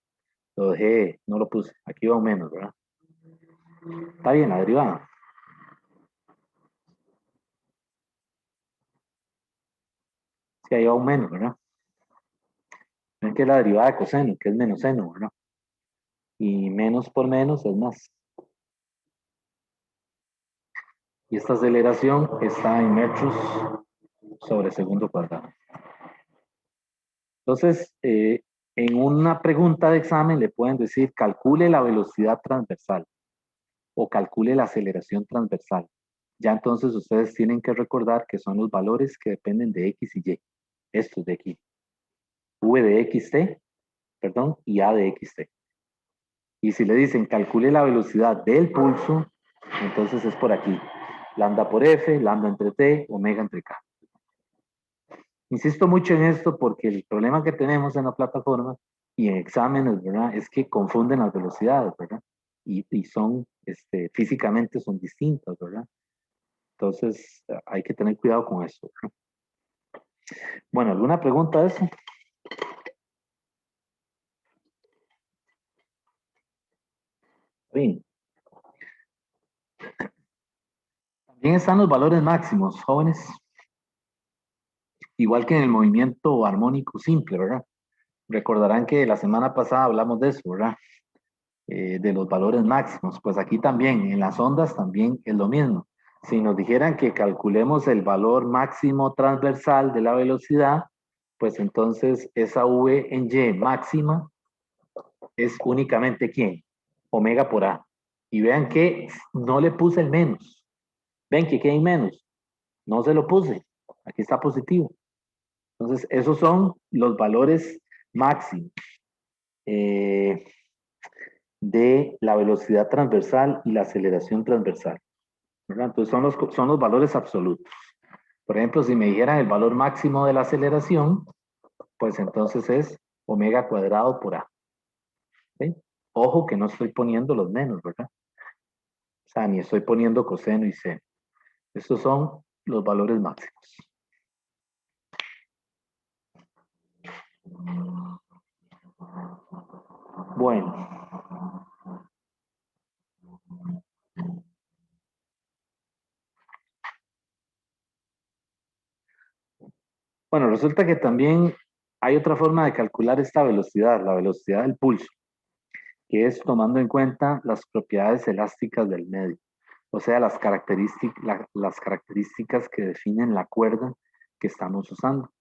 Lo dejé, no lo puse. Aquí va un menos, ¿verdad? Está bien la derivada. Si ahí va un menos, ¿verdad? Ven que es la derivada de coseno, que es menos seno, ¿verdad? Y menos por menos es más. Y esta aceleración está en metros sobre segundo cuadrado. Entonces, en una pregunta de examen le pueden decir calcule la velocidad transversal o calcule la aceleración transversal. Ya entonces ustedes tienen que recordar que son los valores que dependen de X y Y. Estos de aquí. V de XT, perdón, y A de XT. Y si le dicen calcule la velocidad del pulso, entonces es por aquí. Lambda por F, lambda entre T, omega entre K. Insisto mucho en esto porque el problema que tenemos en la plataforma y en exámenes, ¿verdad? Es que confunden las velocidades, ¿verdad? Y son, físicamente son distintas, ¿verdad? Entonces, hay que tener cuidado con eso, ¿verdad? Bueno, ¿alguna pregunta de eso? Bien. También están los valores máximos, jóvenes. Igual que en el movimiento armónico simple, ¿verdad? Recordarán que la semana pasada hablamos de eso, ¿verdad? De los valores máximos. Pues aquí también, en las ondas también es lo mismo. Si nos dijeran que calculemos el valor máximo transversal de la velocidad, pues entonces esa V en Y máxima es únicamente ¿quién? Omega por A. Y vean que no le puse el menos. Ven que hay menos. No se lo puse. Aquí está positivo. Entonces, esos son los valores máximos de la velocidad transversal y la aceleración transversal, ¿verdad? Entonces, son los valores absolutos. Por ejemplo, si me dijeran el valor máximo de la aceleración, pues entonces es omega cuadrado por A. ¿Sí? Ojo que no estoy poniendo los menos, ¿verdad? O sea, ni estoy poniendo coseno y seno. Estos son los valores máximos. Bueno. Bueno, resulta que también hay otra forma de calcular esta velocidad, la velocidad del pulso, que es tomando en cuenta las propiedades elásticas del medio, o sea, las características que definen la cuerda que estamos usando.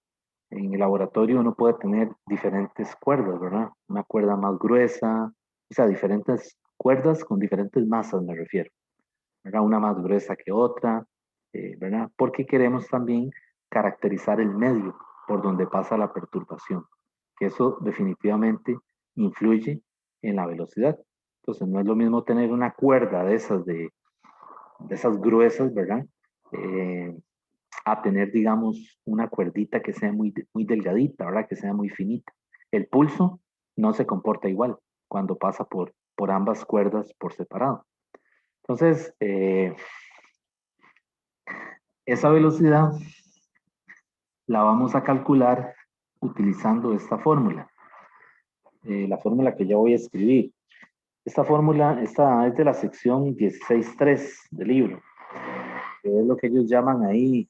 En el laboratorio uno puede tener diferentes cuerdas, ¿verdad? Una cuerda más gruesa, o sea, diferentes cuerdas con diferentes masas, me refiero, ¿verdad? Una más gruesa que otra, ¿verdad? Porque queremos también caracterizar el medio por donde pasa la perturbación, que eso definitivamente influye en la velocidad. Entonces, no es lo mismo tener una cuerda de esas gruesas, ¿verdad? A tener, digamos, una cuerdita que sea muy delgadita, ¿verdad? Que sea muy finita. El pulso no se comporta igual cuando pasa por ambas cuerdas por separado. Entonces, esa velocidad la vamos a calcular utilizando esta fórmula, la fórmula que yo voy a escribir. Esta fórmula es de la sección 16.3 del libro, que es lo que ellos llaman ahí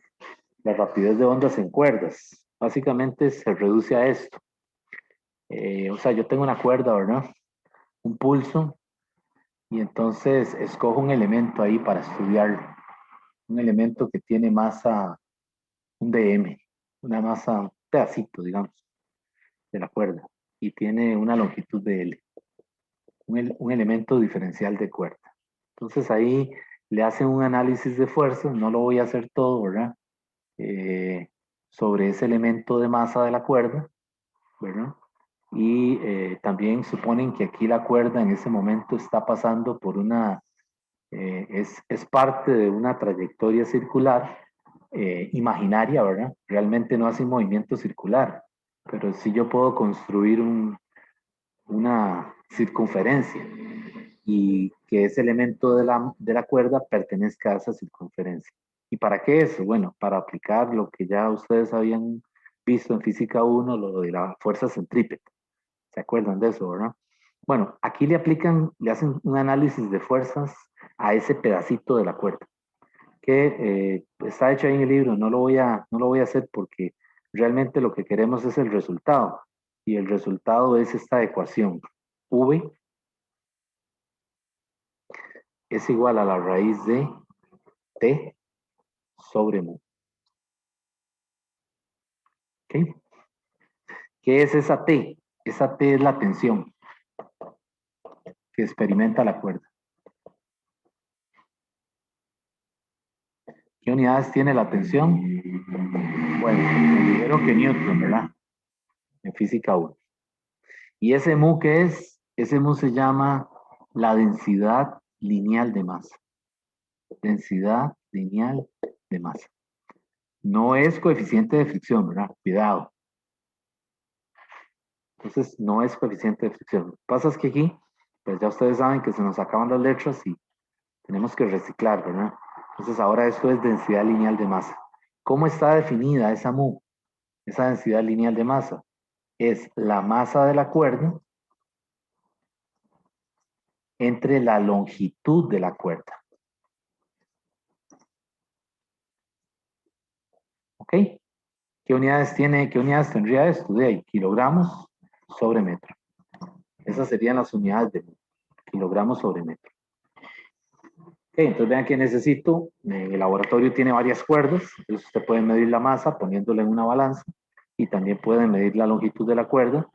la rapidez de ondas en cuerdas. Básicamente se reduce a esto. O sea, yo tengo una cuerda, ¿verdad? Un pulso, y entonces escojo un elemento ahí para estudiarlo. Un elemento que tiene masa, un dm, una masa, un pedacito, digamos, de la cuerda, y tiene una longitud de L, un elemento diferencial de cuerda. Entonces ahí le hacen un análisis de fuerzas, no lo voy a hacer todo, ¿verdad? Sobre ese elemento de masa de la cuerda, ¿verdad? Y también suponen que aquí la cuerda en ese momento está pasando por es parte de una trayectoria circular imaginaria, ¿verdad? Realmente no hace un movimiento circular, pero sí yo puedo construir una circunferencia y que ese elemento de la cuerda pertenezca a esa circunferencia. ¿Y para qué eso? Bueno, para aplicar lo que ya ustedes habían visto en física 1, lo de la fuerza centrípeta. ¿Se acuerdan de eso, verdad? Bueno, aquí le hacen un análisis de fuerzas a ese pedacito de la cuerda, que está hecho ahí en el libro, no lo voy a hacer porque Realmente lo que queremos es el resultado. Y el resultado es esta ecuación. V es igual a la raíz de T sobre mu. ¿Ok? ¿Qué es esa T? Esa T es la tensión que experimenta la cuerda. ¿Qué unidades tiene la tensión? Bueno, me dijeron que Newton, ¿verdad? En física 1. ¿Y ese mu qué es? Ese mu se llama la densidad lineal de masa. Densidad lineal de masa. No es coeficiente de fricción, ¿verdad? Cuidado. Entonces, no es coeficiente de fricción. Lo que pasa es que aquí, pues ya ustedes saben que se nos acaban las letras y tenemos que reciclar, ¿verdad? Entonces, ahora esto es densidad lineal de masa. ¿Cómo está definida esa mu? Esa densidad lineal de masa es la masa de la cuerda entre la longitud de la cuerda. ¿Ok? ¿Qué unidades tendría esto? De ahí, kilogramos sobre metro. Esas serían las unidades de kilogramos sobre metro. Ok, entonces vean que necesito, el laboratorio tiene varias cuerdas, entonces usted puede medir la masa poniéndola en una balanza y también puede medir la longitud de la cuerda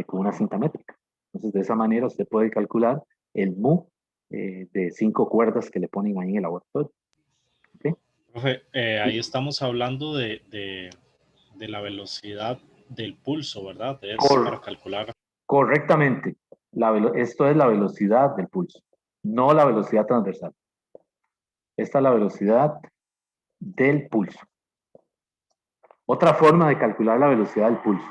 con una cinta métrica. Entonces de esa manera usted puede calcular el mu de 5 cuerdas que le ponen ahí en el laboratorio. ¿Okay? Profe, ahí estamos hablando de la velocidad del pulso, ¿verdad? Es para calcular. Correctamente. Esto es la velocidad del pulso, no la velocidad transversal. Esta es la velocidad del pulso. Otra forma de calcular la velocidad del pulso,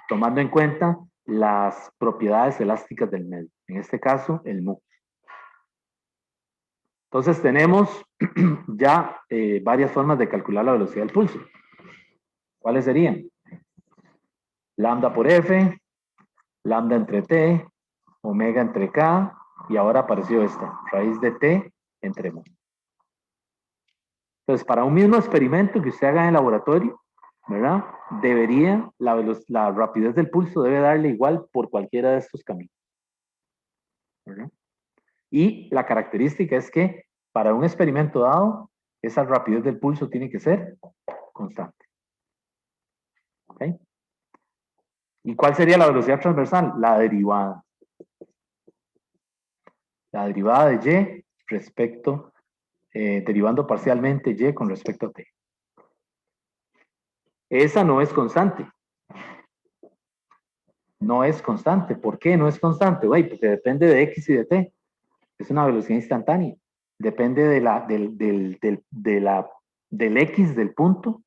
tomando en cuenta las propiedades elásticas del medio. En este caso, el mu. Entonces tenemos ya varias formas de calcular la velocidad del pulso. ¿Cuáles serían? Lambda por F, lambda entre T, omega entre K, y ahora apareció esta, raíz de T entre mu. Entonces, para un mismo experimento que usted haga en el laboratorio, ¿verdad? La rapidez del pulso debe darle igual por cualquiera de estos caminos. ¿Verdad? Y la característica es que para un experimento dado, esa rapidez del pulso tiene que ser constante. ¿Ok? ¿Y cuál sería la velocidad transversal? La derivada. La derivada de Y respecto, derivando parcialmente Y con respecto a T. Esa no es constante. No es constante. ¿Por qué no es constante? Güey, porque depende de X y de T. Es una velocidad instantánea. Depende del X del punto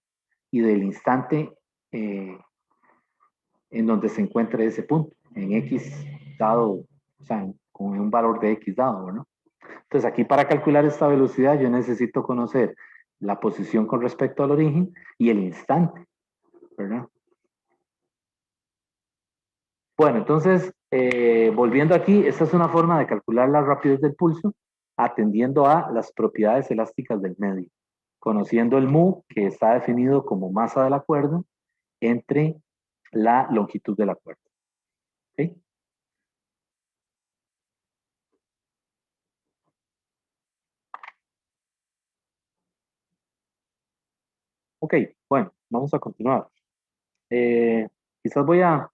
y del instante en donde se encuentre ese punto. En X dado, o sea, con un valor de X dado, ¿no? Entonces aquí para calcular esta velocidad yo necesito conocer la posición con respecto al origen y el instante, ¿verdad? Bueno, entonces, volviendo aquí, esta es una forma de calcular la rapidez del pulso atendiendo a las propiedades elásticas del medio, conociendo el mu, que está definido como masa de la cuerda, entre la longitud de la cuerda. ¿Okay? Ok, bueno, vamos a continuar. Quizás voy a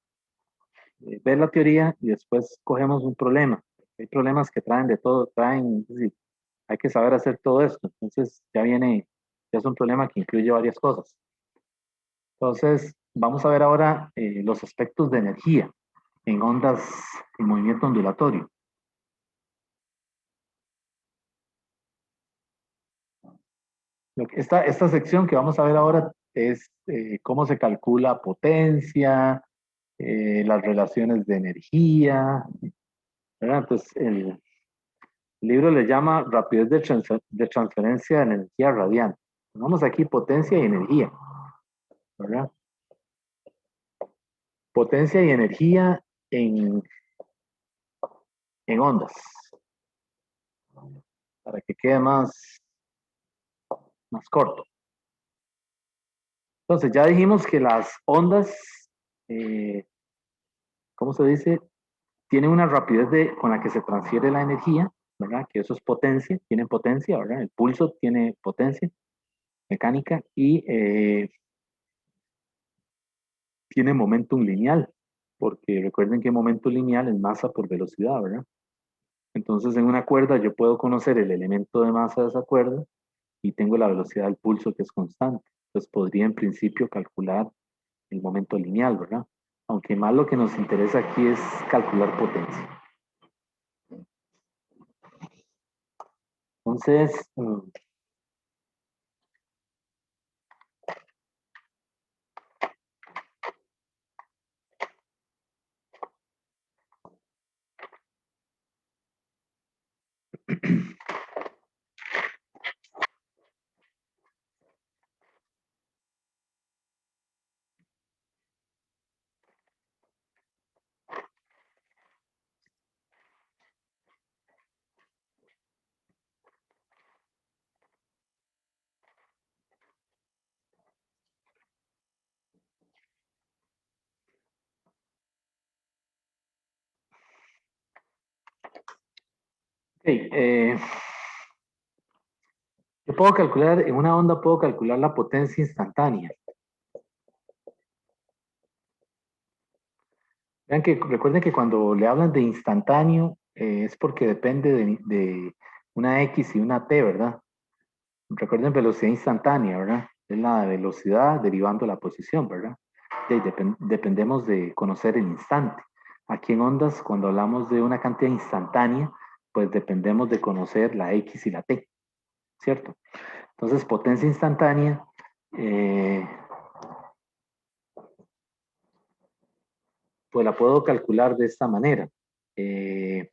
ver la teoría y después cogemos un problema. Hay problemas que traen de todo, es decir, hay que saber hacer todo esto. Entonces ya es un problema que incluye varias cosas. Entonces, vamos a ver ahora los aspectos de energía en ondas en movimiento ondulatorio. Esta sección que vamos a ver ahora es cómo se calcula potencia, las relaciones de energía, ¿verdad? Entonces, el libro le llama rapidez de transferencia de energía radiante. Vamos aquí potencia y energía, ¿verdad? Potencia y energía en ondas, para que quede más corto. Entonces, ya dijimos que las ondas, ¿cómo se dice? Tienen una rapidez con la que se transfiere la energía, ¿verdad? Que eso es potencia, tienen potencia, ¿verdad? El pulso tiene potencia mecánica y tiene momentum lineal, porque recuerden que momentum lineal es masa por velocidad, ¿verdad? Entonces, en una cuerda yo puedo conocer el elemento de masa de esa cuerda y tengo la velocidad del pulso que es constante. Entonces, podría en principio calcular el momento lineal, ¿verdad? Aunque más lo que nos interesa aquí es calcular potencia. Entonces, yo puedo calcular, en una onda puedo calcular la potencia instantánea. Vean que, recuerden que cuando le hablan de instantáneo, es porque depende de una X y una T, ¿verdad? Recuerden velocidad instantánea, ¿verdad? Es la velocidad derivando la posición, ¿verdad? Dependemos de conocer el instante. Aquí en ondas, cuando hablamos de una cantidad instantánea, pues dependemos de conocer la X y la T, ¿cierto? Entonces, potencia instantánea, pues la puedo calcular de esta manera. D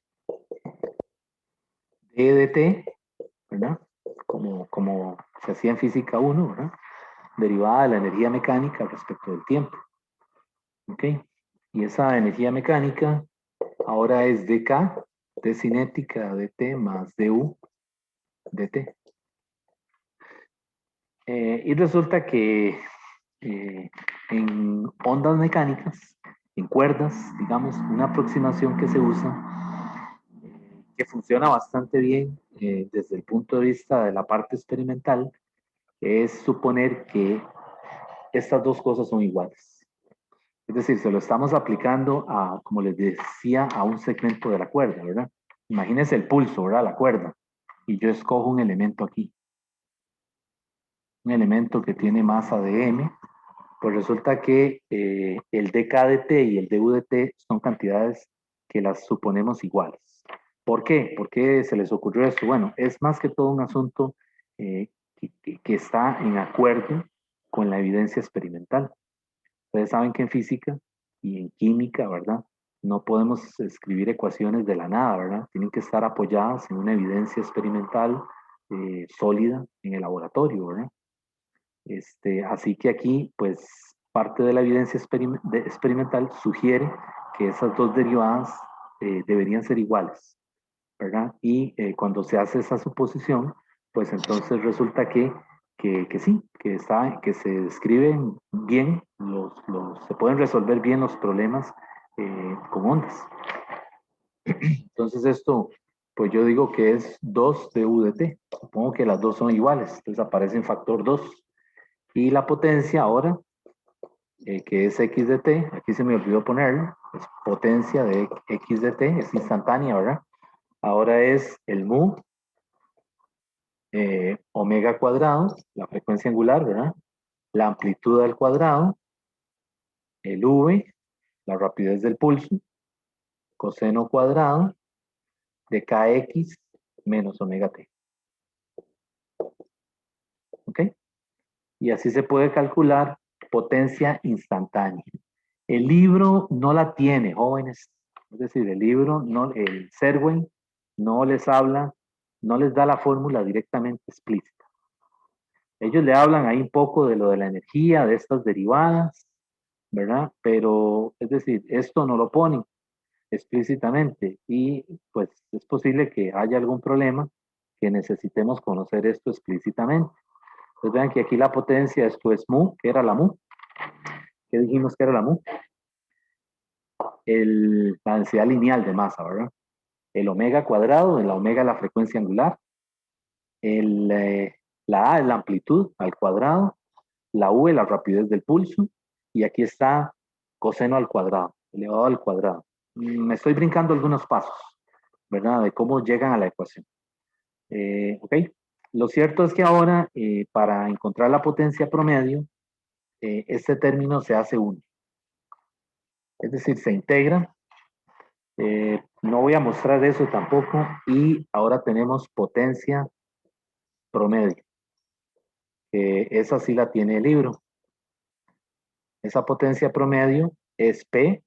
de T, ¿verdad? Como se hacía en física 1, ¿verdad? Derivada de la energía mecánica respecto del tiempo. ¿Ok? Y esa energía mecánica ahora es dk, T cinética dt más du dt. Y resulta que en ondas mecánicas, en cuerdas, digamos, una aproximación que se usa, que funciona bastante bien desde el punto de vista de la parte experimental, es suponer que estas dos cosas son iguales. Es decir, se lo estamos aplicando a, como les decía, a un segmento de la cuerda, ¿verdad? Imagínense el pulso, ¿verdad? La cuerda. Y yo escojo un elemento aquí. Un elemento que tiene masa de m. Pues resulta que el dk de t y el du de t son cantidades que las suponemos iguales. ¿Por qué? ¿Por qué se les ocurrió esto? Bueno, es más que todo un asunto que está en acuerdo con la evidencia experimental. Ustedes saben que en física y en química, ¿verdad? No podemos escribir ecuaciones de la nada, ¿verdad? Tienen que estar apoyadas en una evidencia experimental sólida en el laboratorio, ¿verdad? Así que aquí, pues, parte de la evidencia experimental sugiere que esas dos derivadas deberían ser iguales, ¿verdad? Y cuando se hace esa suposición, pues entonces resulta que sí, que se describen bien, se pueden resolver bien los problemas con ondas. Entonces esto, pues yo digo que es 2 de U de T. Supongo que las dos son iguales, entonces aparece en factor 2. Y la potencia ahora, que es X de T, aquí se me olvidó ponerlo, es potencia de X de T, es instantánea, ¿verdad? Ahora es el mu omega cuadrado, la frecuencia angular, ¿verdad? La amplitud al cuadrado, el V, la rapidez del pulso, coseno cuadrado de kx menos omega t. ¿Ok? Y así se puede calcular potencia instantánea. El libro no la tiene, jóvenes. Es decir, el libro, no, el Serwen no les habla, no les da la fórmula directamente explícita. Ellos le hablan ahí un poco de lo de la energía, de estas derivadas, ¿verdad? Pero, es decir, esto no lo ponen explícitamente y pues es posible que haya algún problema que necesitemos conocer esto explícitamente. Entonces vean que aquí la potencia, esto es mu, que era la mu. ¿Qué dijimos que era la mu? La densidad lineal de masa, ¿verdad? El omega cuadrado, la omega es la frecuencia angular, la A es la amplitud al cuadrado, la U es la rapidez del pulso, y aquí está coseno al cuadrado, elevado al cuadrado. Me estoy brincando algunos pasos, ¿verdad? De cómo llegan a la ecuación. Ok. Lo cierto es que ahora, para encontrar la potencia promedio, este término se hace uno. Es decir, se integra. No voy a mostrar eso tampoco. Y ahora tenemos potencia promedio. Esa sí la tiene el libro. Esa potencia promedio es P.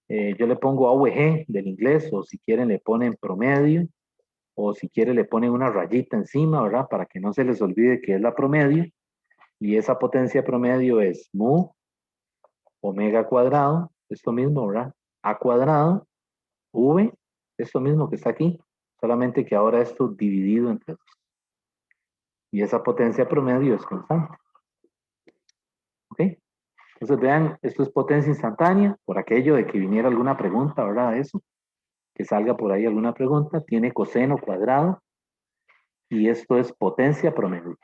Yo le pongo AVG del inglés, o si quieren le ponen promedio, o si quieren le ponen una rayita encima, ¿verdad? Para que no se les olvide que es la promedio. Y esa potencia promedio es mu omega cuadrado, esto mismo, ¿verdad? A cuadrado, V, esto mismo que está aquí, solamente que ahora esto dividido entre 2. Y esa potencia promedio es constante. ¿Ok? Entonces vean, esto es potencia instantánea, por aquello de que viniera alguna pregunta, ¿verdad? De eso, que salga por ahí alguna pregunta, tiene coseno cuadrado, y esto es potencia promedio,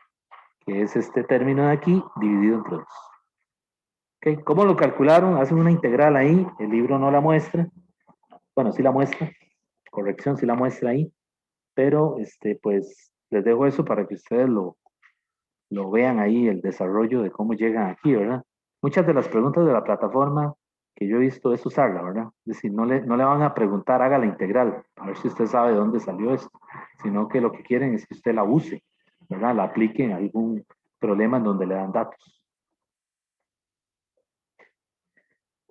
que es este término de aquí dividido entre 2. ¿Ok? ¿Cómo lo calcularon? Hacen una integral ahí, el libro no la muestra. Bueno, sí la muestra, corrección, sí la muestra ahí, pero pues les dejo eso para que ustedes lo vean ahí, el desarrollo de cómo llegan aquí, ¿verdad? Muchas de las preguntas de la plataforma que yo he visto es usarla, ¿verdad? Es decir, no le van a preguntar, haga la integral, a ver si usted sabe de dónde salió esto, sino que lo que quieren es que usted la use, ¿verdad? La aplique en algún problema en donde le dan datos.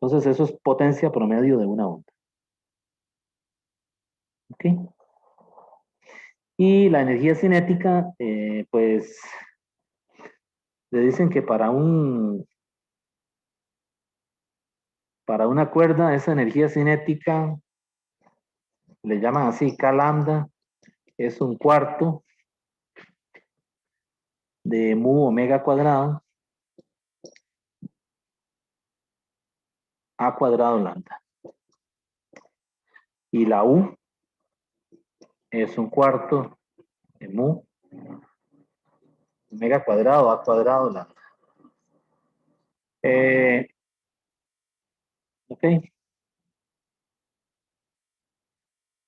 Entonces, eso es potencia promedio de una onda. ¿Ok? Y la energía cinética, pues, le dicen que para una cuerda, esa energía cinética, le llaman así K lambda, es 1/4 de mu omega cuadrado a cuadrado lambda. Y la U es 1/4 de mu omega cuadrado a cuadrado lambda. Ok.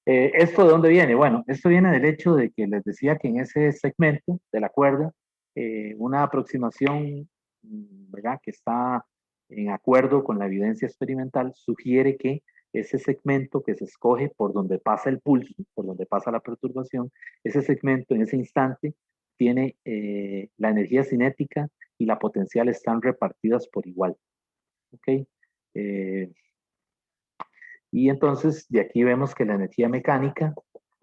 ¿Esto de dónde viene? Bueno, esto viene del hecho de que les decía que en ese segmento de la cuerda, una aproximación, ¿verdad?, que está en acuerdo con la evidencia experimental, sugiere que ese segmento que se escoge por donde pasa el pulso, por donde pasa la perturbación, ese segmento en ese instante tiene la energía cinética y la potencial están repartidas por igual. ¿Ok? Y entonces de aquí vemos que la energía mecánica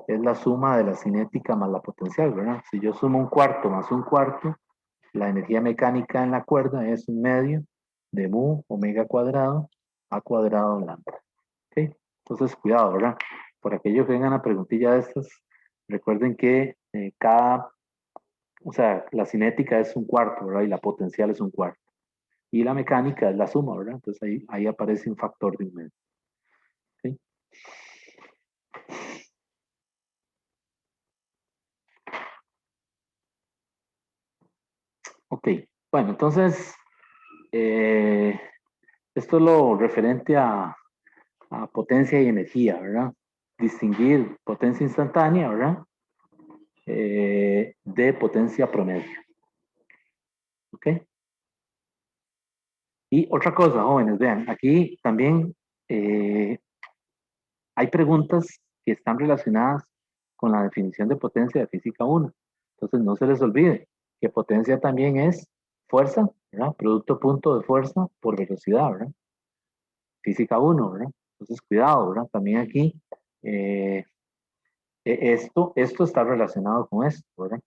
es la suma de la cinética más la potencial, ¿verdad? Si yo sumo 1/4 más 1/4, la energía mecánica en la cuerda es 1/2 de mu omega cuadrado a cuadrado lambda. ¿Ok? Entonces cuidado, ¿verdad? Por aquello que vengan a preguntilla de estas, recuerden que o sea, la cinética es 1/4, ¿verdad? Y la potencial es 1/4. Y la mecánica es la suma, ¿verdad? Entonces ahí aparece un factor de 1/2. ¿Ok? Ok, bueno, entonces, esto es lo referente a potencia y energía, ¿verdad? Distinguir potencia instantánea, ¿verdad? De potencia promedio. ¿Ok? Y otra cosa, jóvenes, vean, aquí también hay preguntas que están relacionadas con la definición de potencia de física 1. Entonces, no se les olvide que potencia también es fuerza, ¿verdad? Producto punto de fuerza por velocidad, ¿verdad? Física 1, ¿verdad? Entonces, cuidado, ¿verdad? También aquí, esto está relacionado con esto, ¿verdad?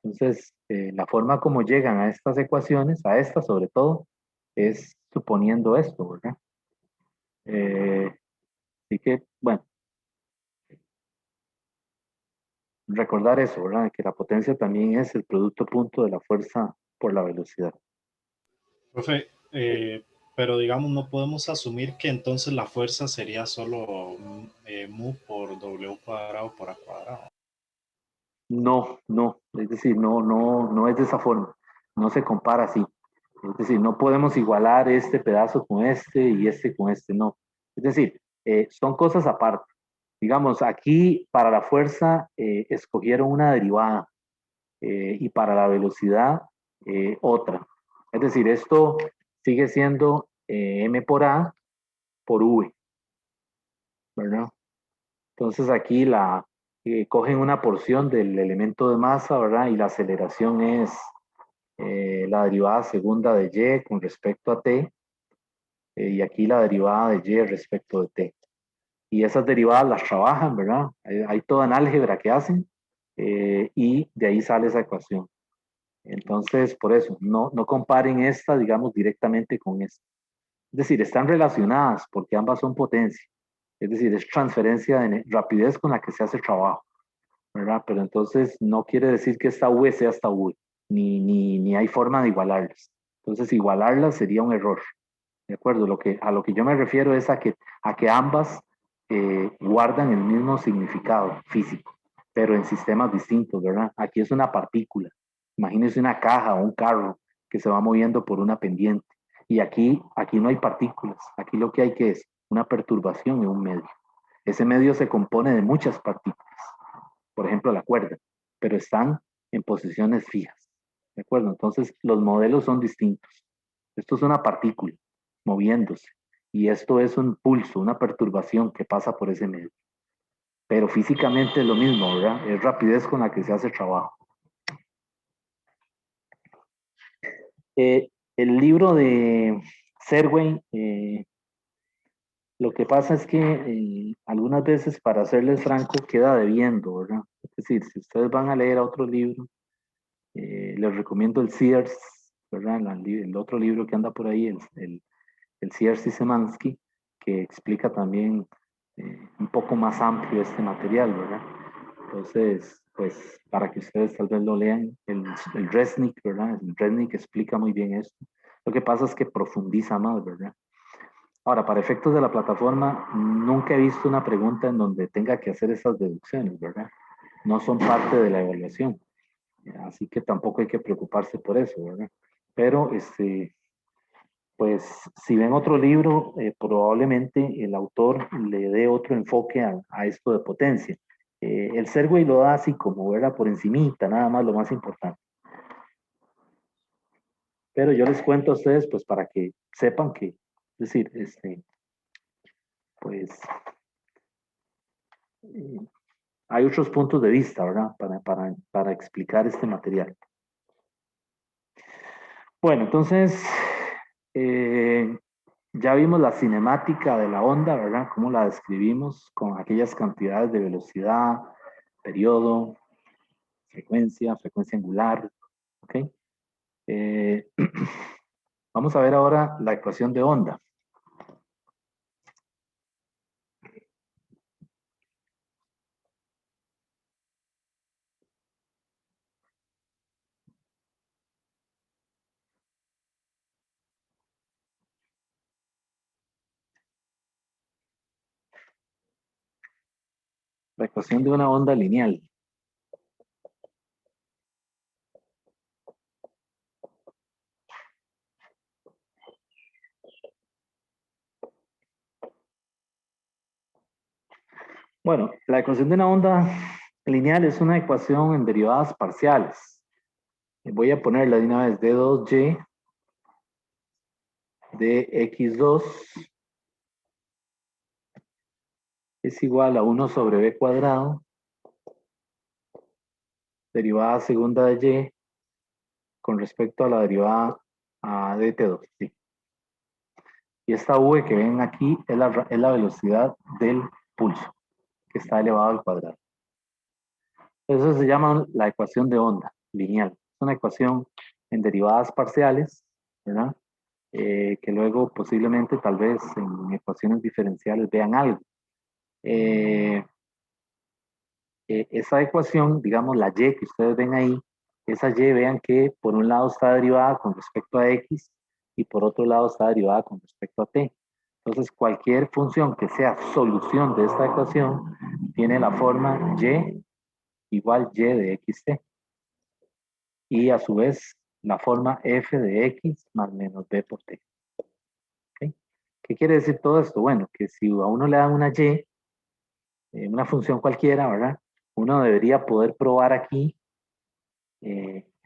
Entonces, la forma como llegan a estas ecuaciones, a estas sobre todo, es suponiendo esto, ¿verdad? Así que, bueno. recordar eso, ¿verdad? Que la potencia también es el producto punto de la fuerza por la velocidad. Profe, pero digamos, no podemos asumir que entonces la fuerza sería solo mu por w cuadrado por a cuadrado. No, no, es decir, no es de esa forma, no se compara así. Es decir, no podemos igualar este pedazo con este y este con este, no. Es decir, son cosas aparte. Digamos, aquí para la fuerza escogieron una derivada y para la velocidad otra. Es decir, esto sigue siendo m por a por v, ¿verdad? Entonces aquí cogen una porción del elemento de masa, ¿verdad? Y la aceleración es la derivada segunda de y con respecto a t, y aquí la derivada de y respecto de t. Y esas derivadas las trabajan, ¿verdad? Hay toda en álgebra que hacen, y de ahí sale esa ecuación. Entonces, por eso, no comparen esta, digamos, directamente con esta. Es decir, están relacionadas porque ambas son potencia. Es decir, es transferencia de rapidez con la que se hace el trabajo, ¿verdad? Pero entonces no quiere decir que esta V sea esta V, ni hay forma de igualarlas. Entonces, igualarlas sería un error, ¿de acuerdo? A lo que yo me refiero es a que ambas guardan el mismo significado físico, pero en sistemas distintos, ¿verdad? Aquí es una partícula. Imagínense una caja o un carro que se va moviendo por una pendiente. Y aquí no hay partículas. Aquí lo que hay que es una perturbación en un medio. Ese medio se compone de muchas partículas, por ejemplo la cuerda, pero están en posiciones fijas, ¿de acuerdo? Entonces los modelos son distintos. Esto es una partícula moviéndose y esto es un pulso, una perturbación que pasa por ese medio. Pero físicamente es lo mismo, ¿verdad? Es rapidez con la que se hace el trabajo. El libro de Serway, lo que pasa es que algunas veces, para serles franco, queda debiendo, ¿verdad? Es decir, si ustedes van a leer a otro libro, les recomiendo el Sears, ¿verdad? El otro libro que anda por ahí, el Sears y Szymanski, que explica también un poco más amplio este material, ¿verdad? Entonces, pues para que ustedes tal vez lo lean, el Resnick, ¿verdad? El Resnick explica muy bien esto. Lo que pasa es que profundiza más, ¿verdad? Ahora, para efectos de la plataforma, nunca he visto una pregunta en donde tenga que hacer esas deducciones, ¿verdad? No son parte de la evaluación. Así que tampoco hay que preocuparse por eso, ¿verdad? Pero, pues, si ven otro libro, probablemente el autor le dé otro enfoque a esto de potencia. El Serway lo da así como, ¿verdad? Por encimita, nada más lo más importante. Pero yo les cuento a ustedes, pues, para que sepan que, es decir, pues, hay otros puntos de vista, ¿verdad? Para explicar este material. Bueno, entonces, ya vimos la cinemática de la onda, ¿verdad? Cómo la describimos con aquellas cantidades de velocidad, periodo, frecuencia angular, ¿ok? Vamos a ver ahora la ecuación de onda. La ecuación de una onda lineal. Bueno, la ecuación de una onda lineal es una ecuación en derivadas parciales. Voy a ponerla de una vez, d2y de x2 es igual a 1 sobre b cuadrado, derivada segunda de y con respecto a la derivada a dt2. ¿Sí? Y esta v que ven aquí es la velocidad del pulso, que está elevado al cuadrado. Eso se llama la ecuación de onda lineal. Es una ecuación en derivadas parciales, ¿verdad? Que luego posiblemente tal vez en ecuaciones diferenciales vean algo. esa ecuación, digamos la y que ustedes ven ahí, esa y vean que por un lado está derivada con respecto a x y por otro lado está derivada con respecto a t. Entonces, cualquier función que sea solución de esta ecuación tiene la forma y igual y de xt. Y a su vez, la forma f de x más menos b por t. ¿Okay? ¿Qué quiere decir todo esto? Bueno, que si a uno le dan una y, una función cualquiera, ¿verdad? Uno debería poder probar aquí,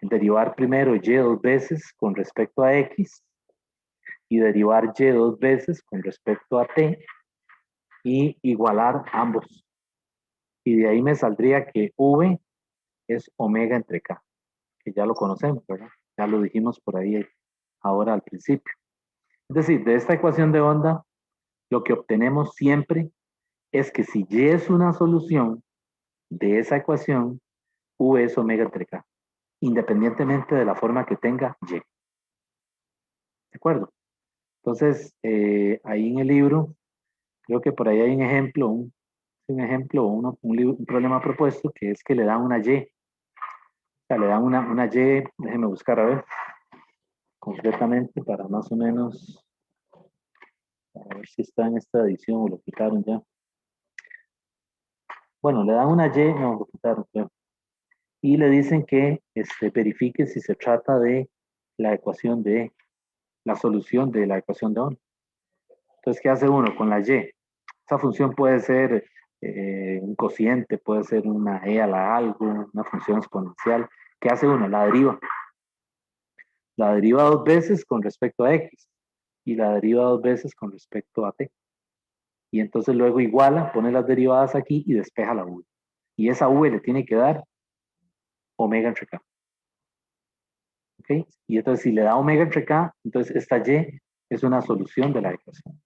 derivar primero y dos veces con respecto a x y derivar y dos veces con respecto a t y igualar ambos. Y de ahí me saldría que v es omega entre k, que ya lo conocemos, ¿verdad? Ya lo dijimos por ahí ahora al principio. Es decir, de esta ecuación de onda, lo que obtenemos siempre es que si y es una solución de esa ecuación, v es omega entre k, independientemente de la forma que tenga y. ¿De acuerdo? Entonces, ahí en el libro, creo que por ahí hay un ejemplo, un problema propuesto que es que le dan una y. O sea, le dan una y, déjeme buscar a ver, concretamente para más o menos, a ver si está en esta edición o lo quitaron ya. Bueno, le dan una y, no, lo quitaron, creo. Y le dicen que verifique si se trata de la ecuación de, la solución de la ecuación de onda. Entonces, ¿qué hace uno con la y? Esa función puede ser un cociente, puede ser una e a la algo, una función exponencial. ¿Qué hace uno? La deriva. La deriva dos veces con respecto a x y la deriva dos veces con respecto a t. Y entonces luego iguala, pone las derivadas aquí y despeja la v. Y esa v le tiene que dar omega entre k. ¿Ok? Y entonces si le da omega entre k, entonces esta y es una solución de la ecuación.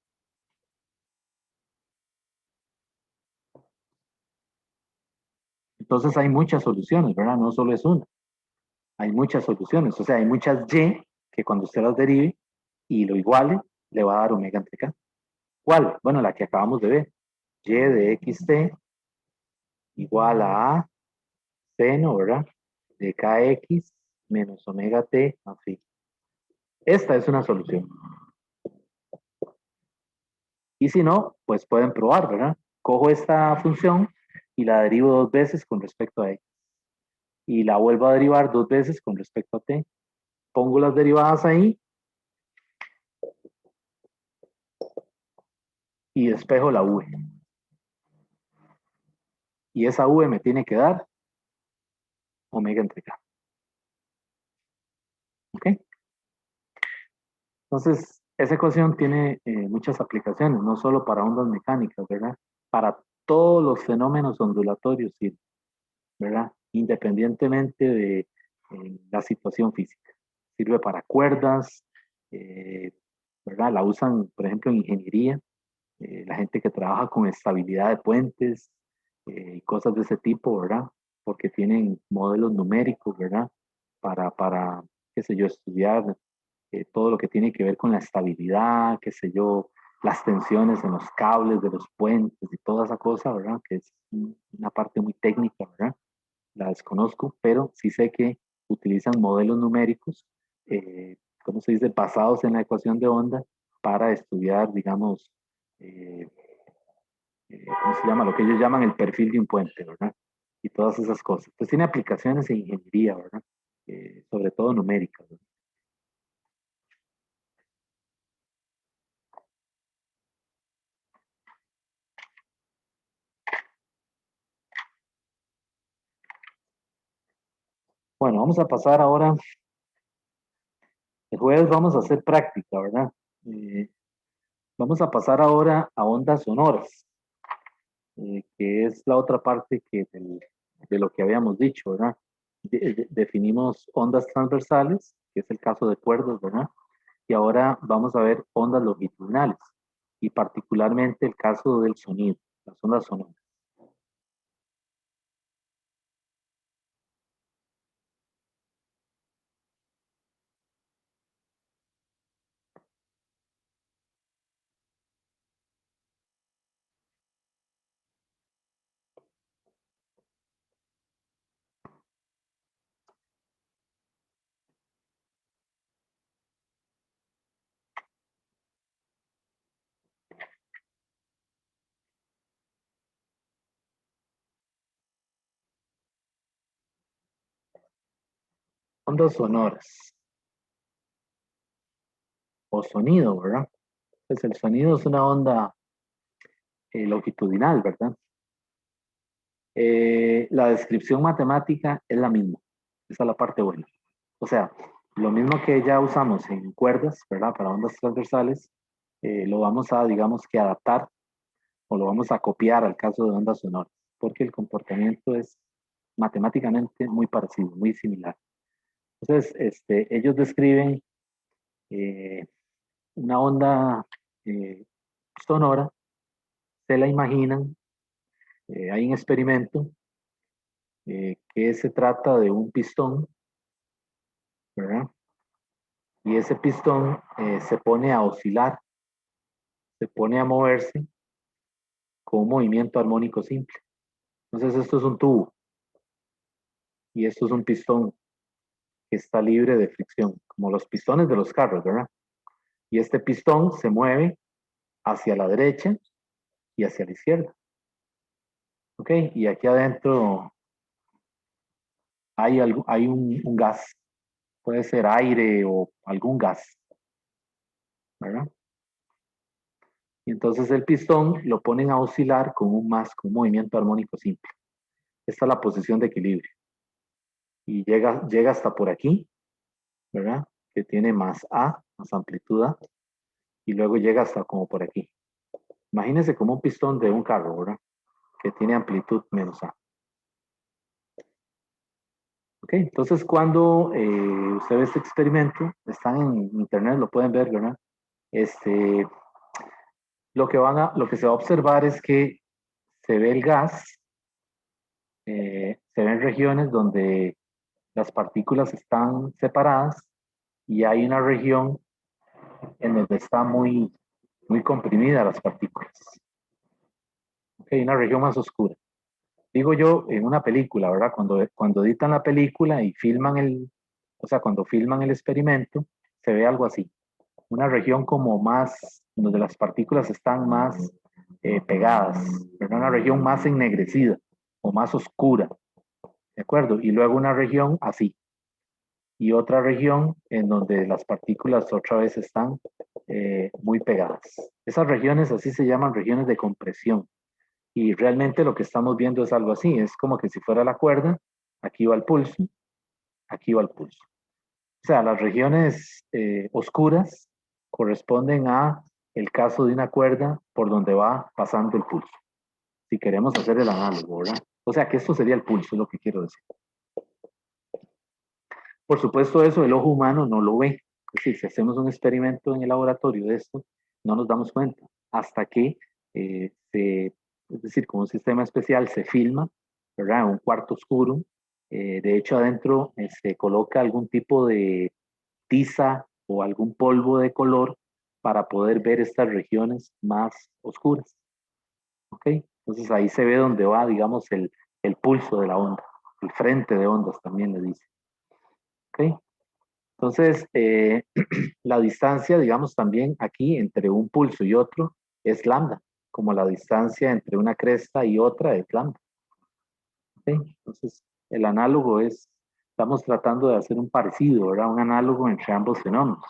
Entonces hay muchas soluciones, ¿verdad? No solo es una. Hay muchas soluciones. O sea, hay muchas y que cuando usted las derive y lo iguale, le va a dar omega entre k. ¿Cuál? Bueno, la que acabamos de ver. Y de xt igual a seno, ¿verdad? De kx menos omega t más phi. Esta es una solución. Y si no, pues pueden probar, ¿verdad? Cojo esta función y la derivo dos veces con respecto a x. Y la vuelvo a derivar dos veces con respecto a t. Pongo las derivadas ahí y despejo la v. Y esa v me tiene que dar omega entre k. ¿Ok? Entonces, esa ecuación tiene muchas aplicaciones, no solo para ondas mecánicas, ¿verdad? Para todos los fenómenos ondulatorios, sí, ¿verdad? Independientemente de la situación física. Sirve para cuerdas, eh, ¿verdad? La usan, por ejemplo, en ingeniería, la gente que trabaja con estabilidad de puentes y cosas de ese tipo, ¿verdad? Porque tienen modelos numéricos, ¿verdad? Para qué sé yo, estudiar todo lo que tiene que ver con la estabilidad, qué sé yo, las tensiones en los cables de los puentes y toda esa cosa, ¿verdad? Que es una parte muy técnica, ¿verdad? La desconozco, pero sí sé que utilizan modelos numéricos, ¿cómo se dice? Basados en la ecuación de onda para estudiar, digamos, eh, ¿cómo se llama? Lo que ellos llaman el perfil de un puente, ¿verdad? Y todas esas cosas. Pues tiene aplicaciones en ingeniería, ¿verdad? Sobre todo numéricas, ¿verdad? Bueno, vamos a pasar ahora. El jueves vamos a hacer práctica, ¿verdad? Eh, Vamos a pasar ahora a ondas sonoras, que es la otra parte de lo que habíamos dicho, ¿verdad? Definimos ondas transversales, que es el caso de cuerdas, ¿verdad? Y ahora vamos a ver ondas longitudinales, y particularmente el caso del sonido, las ondas sonoras. Ondas sonoras o sonido, ¿verdad? Pues el sonido es una onda longitudinal, ¿verdad? La descripción matemática es la misma. Esa es la parte buena. O sea, lo mismo que ya usamos en cuerdas, ¿verdad? Para ondas transversales, lo vamos a, digamos que adaptar o lo vamos a copiar al caso de ondas sonoras, porque el comportamiento es matemáticamente muy parecido, muy similar. Entonces, ellos describen una onda sonora, se la imaginan, hay un experimento que se trata de un pistón, ¿verdad? Y ese pistón se pone a oscilar, se pone a moverse con un movimiento armónico simple. Entonces esto es un tubo y esto es un pistón que está libre de fricción, como los pistones de los carros, ¿verdad? Y este pistón se mueve hacia la derecha y hacia la izquierda. ¿Ok? Y aquí adentro hay un gas, puede ser aire o algún gas, ¿verdad? Y entonces el pistón lo ponen a oscilar con con un movimiento armónico simple. Esta es la posición de equilibrio. Y llega hasta por aquí, ¿verdad? Que tiene más A, más amplitud A, y luego llega hasta como por aquí. Imagínense como un pistón de un carro, ¿verdad? Que tiene amplitud menos A. Ok, entonces cuando usted ve este experimento, están en internet, lo pueden ver, ¿verdad? Lo que se va a observar es que se ve el gas, se ven regiones donde las partículas están separadas y hay una región en donde está muy comprimida las partículas. Okay, una región más oscura. Digo yo, en una película, ¿verdad? Cuando editan la película y o sea, cuando filman el experimento, se ve algo así. Una región como más, donde las partículas están más pegadas, ¿verdad? Una región más ennegrecida o más oscura, ¿de acuerdo? Y luego una región así. Y otra región en donde las partículas otra vez están muy pegadas. Esas regiones así se llaman regiones de compresión. Y realmente lo que estamos viendo es algo así, es como que si fuera la cuerda, aquí va el pulso, aquí va el pulso. O sea, las regiones oscuras corresponden a el caso de una cuerda por donde va pasando el pulso. Si queremos hacer el análogo, ¿verdad? O sea, que esto sería el pulso, es lo que quiero decir. Por supuesto, eso el ojo humano no lo ve. Es decir, si hacemos un experimento en el laboratorio de esto, no nos damos cuenta hasta que es decir, con un sistema especial se filma, ¿verdad? En un cuarto oscuro. De hecho, adentro se coloca algún tipo de tiza o algún polvo de color para poder ver estas regiones más oscuras. ¿Ok? Entonces ahí se ve donde va, digamos, el pulso de la onda, el frente de ondas también le dice. ¿Ok? Entonces, la distancia, digamos, también aquí entre un pulso y otro es lambda, como la distancia entre una cresta y otra es lambda. ¿Okay? Entonces, el análogo estamos tratando de hacer un parecido, ¿verdad? Un análogo entre ambos fenómenos,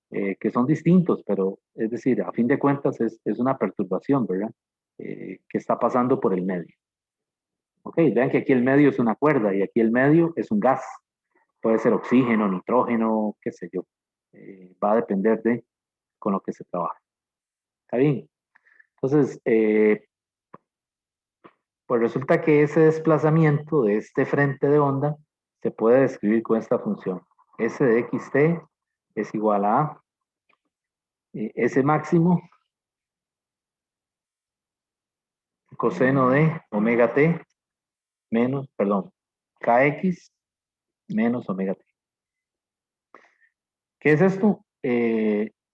que son distintos, pero es decir, a fin de cuentas es una perturbación, ¿verdad? Que está pasando por el medio. Ok, vean que aquí el medio es una cuerda y aquí el medio es un gas. Puede ser oxígeno, nitrógeno, qué sé yo. Va a depender de con lo que se trabaja. ¿Está bien? Entonces, pues resulta que ese desplazamiento de este frente de onda se puede describir con esta función. S de xt es igual a S máximo coseno de omega t menos, perdón, kx menos omega t. ¿Qué es esto?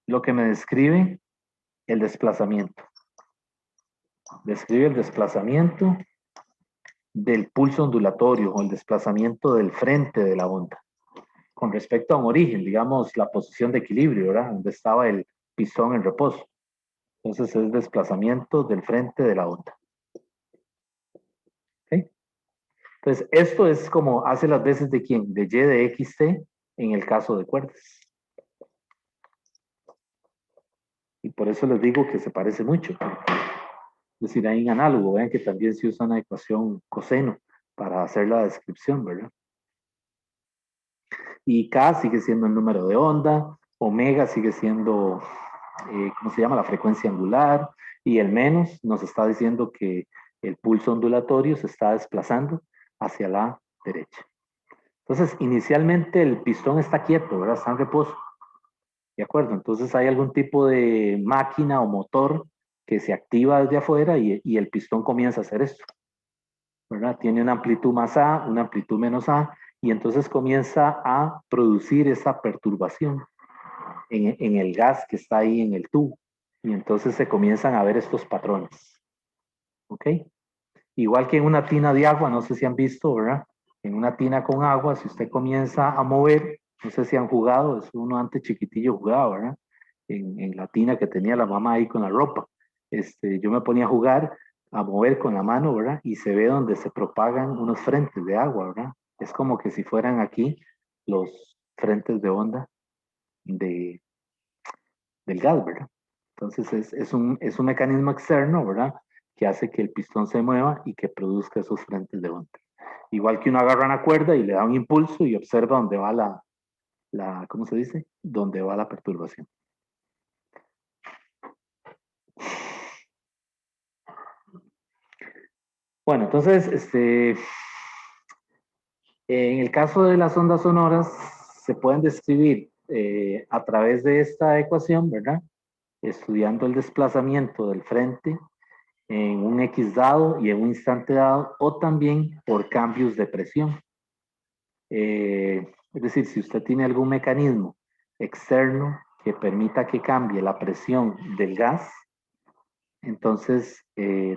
Lo que me describe el desplazamiento. Describe el desplazamiento del pulso ondulatorio o el desplazamiento del frente de la onda con respecto a un origen, digamos, la posición de equilibrio, ¿verdad? Donde estaba el pistón en reposo. Entonces es desplazamiento del frente de la onda. ¿Okay? Entonces, esto es como hace las veces de quién, de y de xt en el caso de cuerdas. Y por eso les digo que se parece mucho. Es decir, hay un análogo, vean que también se usa una ecuación coseno para hacer la descripción, ¿verdad? Y K sigue siendo el número de onda, omega sigue siendo, ¿cómo se llama? La frecuencia angular, y el menos nos está diciendo que el pulso ondulatorio se está desplazando hacia la derecha. Entonces, inicialmente el pistón está quieto, ¿verdad? Está en reposo. ¿De acuerdo? Entonces hay algún tipo de máquina o motor que se activa desde afuera y el pistón comienza a hacer esto, ¿verdad? Tiene una amplitud más A, una amplitud menos A, y entonces comienza a producir esa perturbación en el gas que está ahí en el tubo. Y entonces se comienzan a ver estos patrones. ¿Ok? Igual que en una tina de agua, no sé si han visto, ¿verdad? En una tina con agua, si usted comienza a mover, no sé si han jugado, es uno antes chiquitillo jugaba, ¿verdad? En la tina que tenía la mamá ahí con la ropa. Yo me ponía a jugar, a mover con la mano, ¿verdad? Y se ve donde se propagan unos frentes de agua, ¿verdad? Es como que si fueran aquí los frentes de onda de, del gas, ¿verdad? Entonces es un mecanismo externo, ¿verdad? Que hace que el pistón se mueva y que produzca esos frentes de onda. Igual que uno agarra una cuerda y le da un impulso y observa dónde va ¿cómo se dice? Dónde va la perturbación. Bueno, entonces, en el caso de las ondas sonoras, se pueden describir a través de esta ecuación, ¿verdad? Estudiando el desplazamiento del frente en un X dado y en un instante dado, o también por cambios de presión. Es decir, si usted tiene algún mecanismo externo que permita que cambie la presión del gas, entonces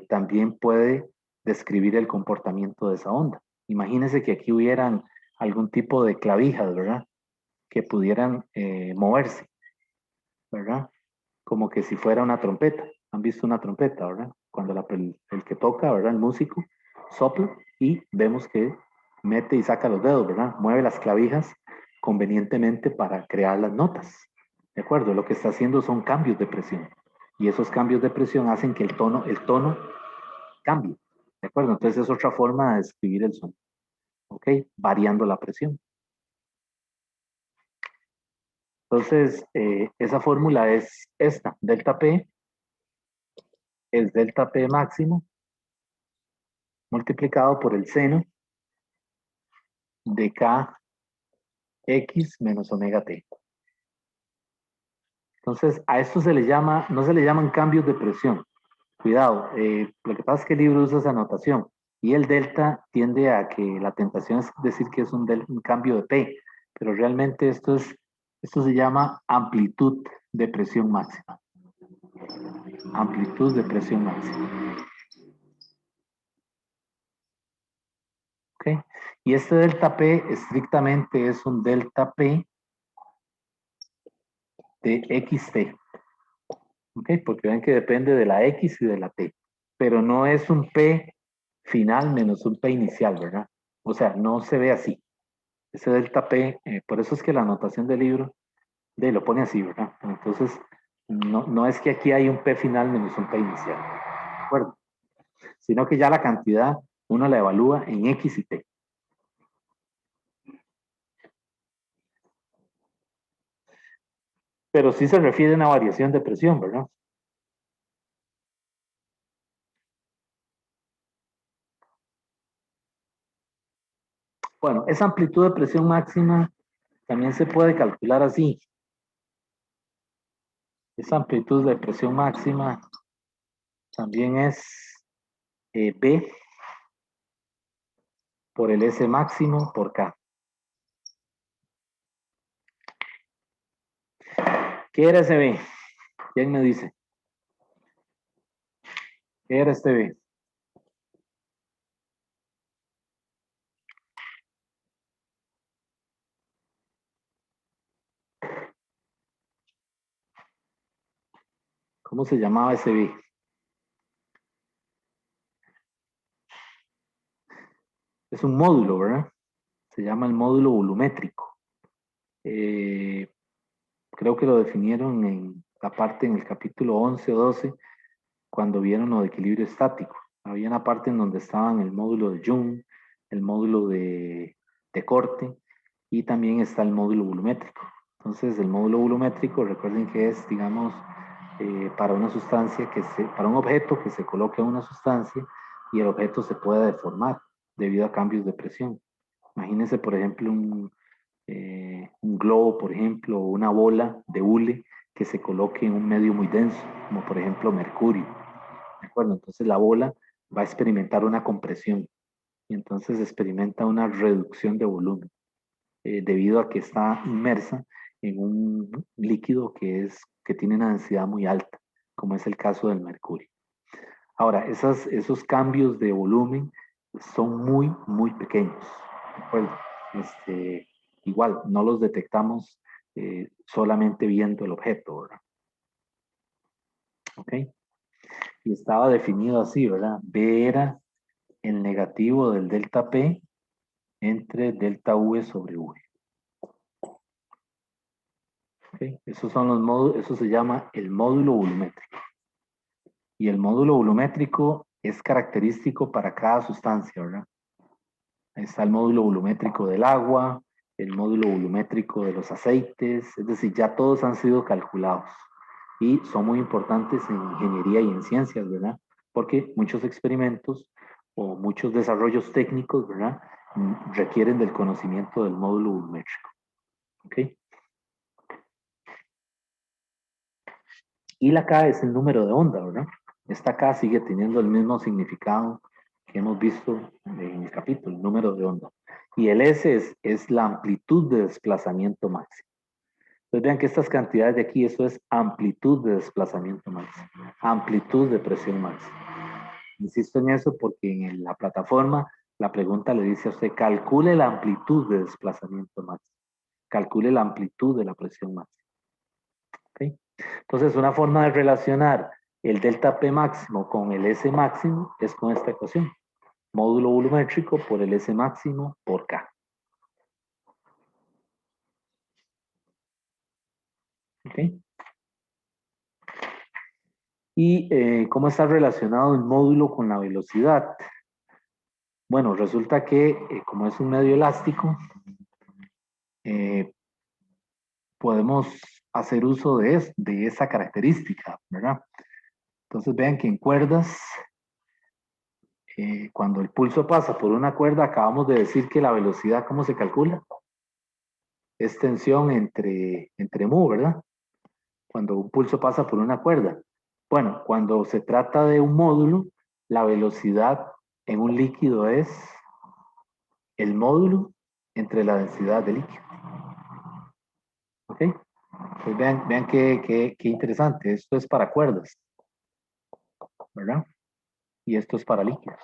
también puede describir el comportamiento de esa onda. Imagínense que aquí hubieran algún tipo de clavijas, ¿verdad? Que pudieran moverse, ¿verdad? Como que si fuera una trompeta. ¿Han visto una trompeta, verdad? Cuando el que toca, ¿verdad? El músico sopla y vemos que mete y saca los dedos, ¿verdad? Mueve las clavijas convenientemente para crear las notas. ¿De acuerdo? Lo que está haciendo son cambios de presión. Y esos cambios de presión hacen que el tono cambie. ¿De acuerdo? Entonces es otra forma de describir el sonido. ¿Ok? Variando la presión. Entonces, esa fórmula es esta. Delta P es delta P máximo multiplicado por el seno de Kx menos omega t. Entonces, a esto se le llama, no se le llaman cambios de presión. Cuidado, lo que pasa es que el libro usa esa notación y el delta tiende a que la tentación es decir que es un cambio de P, pero realmente esto se llama amplitud de presión máxima. Amplitud de presión máxima. ¿Ok? Y este delta P estrictamente es un delta P de xt. ¿Ok? Porque ven que depende de la X y de la T, pero no es un P final menos un P inicial, ¿verdad? O sea, no se ve así. Ese delta P, por eso es que la anotación del libro lo pone así, ¿verdad? Entonces, no es que aquí hay un P final menos un P inicial, ¿de acuerdo? Sino que ya la cantidad uno la evalúa en X y T. Pero sí se refiere a una variación de presión, ¿verdad? Bueno, esa amplitud de presión máxima también se puede calcular así. Esa amplitud de presión máxima también es B por el S máximo por K. ¿Qué era ese B? ¿Quién me dice? ¿Qué era este B? ¿Cómo se llamaba ese B? es un módulo, ¿verdad? Se llama el módulo volumétrico. Creo que lo definieron en la parte en el capítulo 11 o 12, cuando vieron lo de equilibrio estático. Había una parte en donde estaban el módulo de Young, el módulo de corte, y también está el módulo volumétrico. Entonces, el módulo volumétrico, recuerden que es, digamos, para una sustancia para un objeto que se coloque en una sustancia y el objeto se pueda deformar debido a cambios de presión. Imagínense, por ejemplo, un globo, por ejemplo, o una bola de hule que se coloque en un medio muy denso, como por ejemplo mercurio. ¿De acuerdo? Entonces la bola va a experimentar una compresión y entonces experimenta una reducción de volumen debido a que está inmersa en un líquido que tiene una densidad muy alta, como es el caso del mercurio. Ahora, esos cambios de volumen son muy, muy pequeños. ¿De acuerdo? Igual, no los detectamos solamente viendo el objeto, ¿verdad? ¿Ok? Y estaba definido así, ¿verdad? B era el negativo del delta P entre delta V sobre V. ¿Okay? Esos son los módulos, eso se llama el módulo volumétrico. Y el módulo volumétrico es característico para cada sustancia, ¿verdad? Ahí está el módulo volumétrico del agua, el módulo volumétrico de los aceites, es decir, ya todos han sido calculados y son muy importantes en ingeniería y en ciencias, ¿verdad? Porque muchos experimentos o muchos desarrollos técnicos, ¿verdad? Requieren del conocimiento del módulo volumétrico. ¿Ok? Y la K es el número de onda, ¿verdad? Esta K sigue teniendo el mismo significado que hemos visto en el capítulo, el número de onda. Y el S es la amplitud de desplazamiento máximo. Entonces vean que estas cantidades de aquí, eso es amplitud de desplazamiento máximo, amplitud de presión máxima. Insisto en eso porque en la plataforma la pregunta le dice a usted, calcule la amplitud de desplazamiento máximo, calcule la amplitud de la presión máxima. ¿Okay? Entonces, una forma de relacionar el delta P máximo con el S máximo es con esta ecuación. Módulo volumétrico por el S máximo por K. ¿Ok? ¿Y cómo está relacionado el módulo con la velocidad? Bueno, resulta que como es un medio elástico, podemos hacer uso de esa característica, ¿verdad? Entonces vean que en cuerdas, cuando el pulso pasa por una cuerda, acabamos de decir que la velocidad, ¿cómo se calcula? Es tensión entre mu, ¿verdad? Cuando un pulso pasa por una cuerda. Bueno, cuando se trata de un módulo, la velocidad en un líquido es el módulo entre la densidad del líquido. ¿Ok? Pues vean qué interesante. Esto es para cuerdas, ¿verdad? Y esto es para líquidos.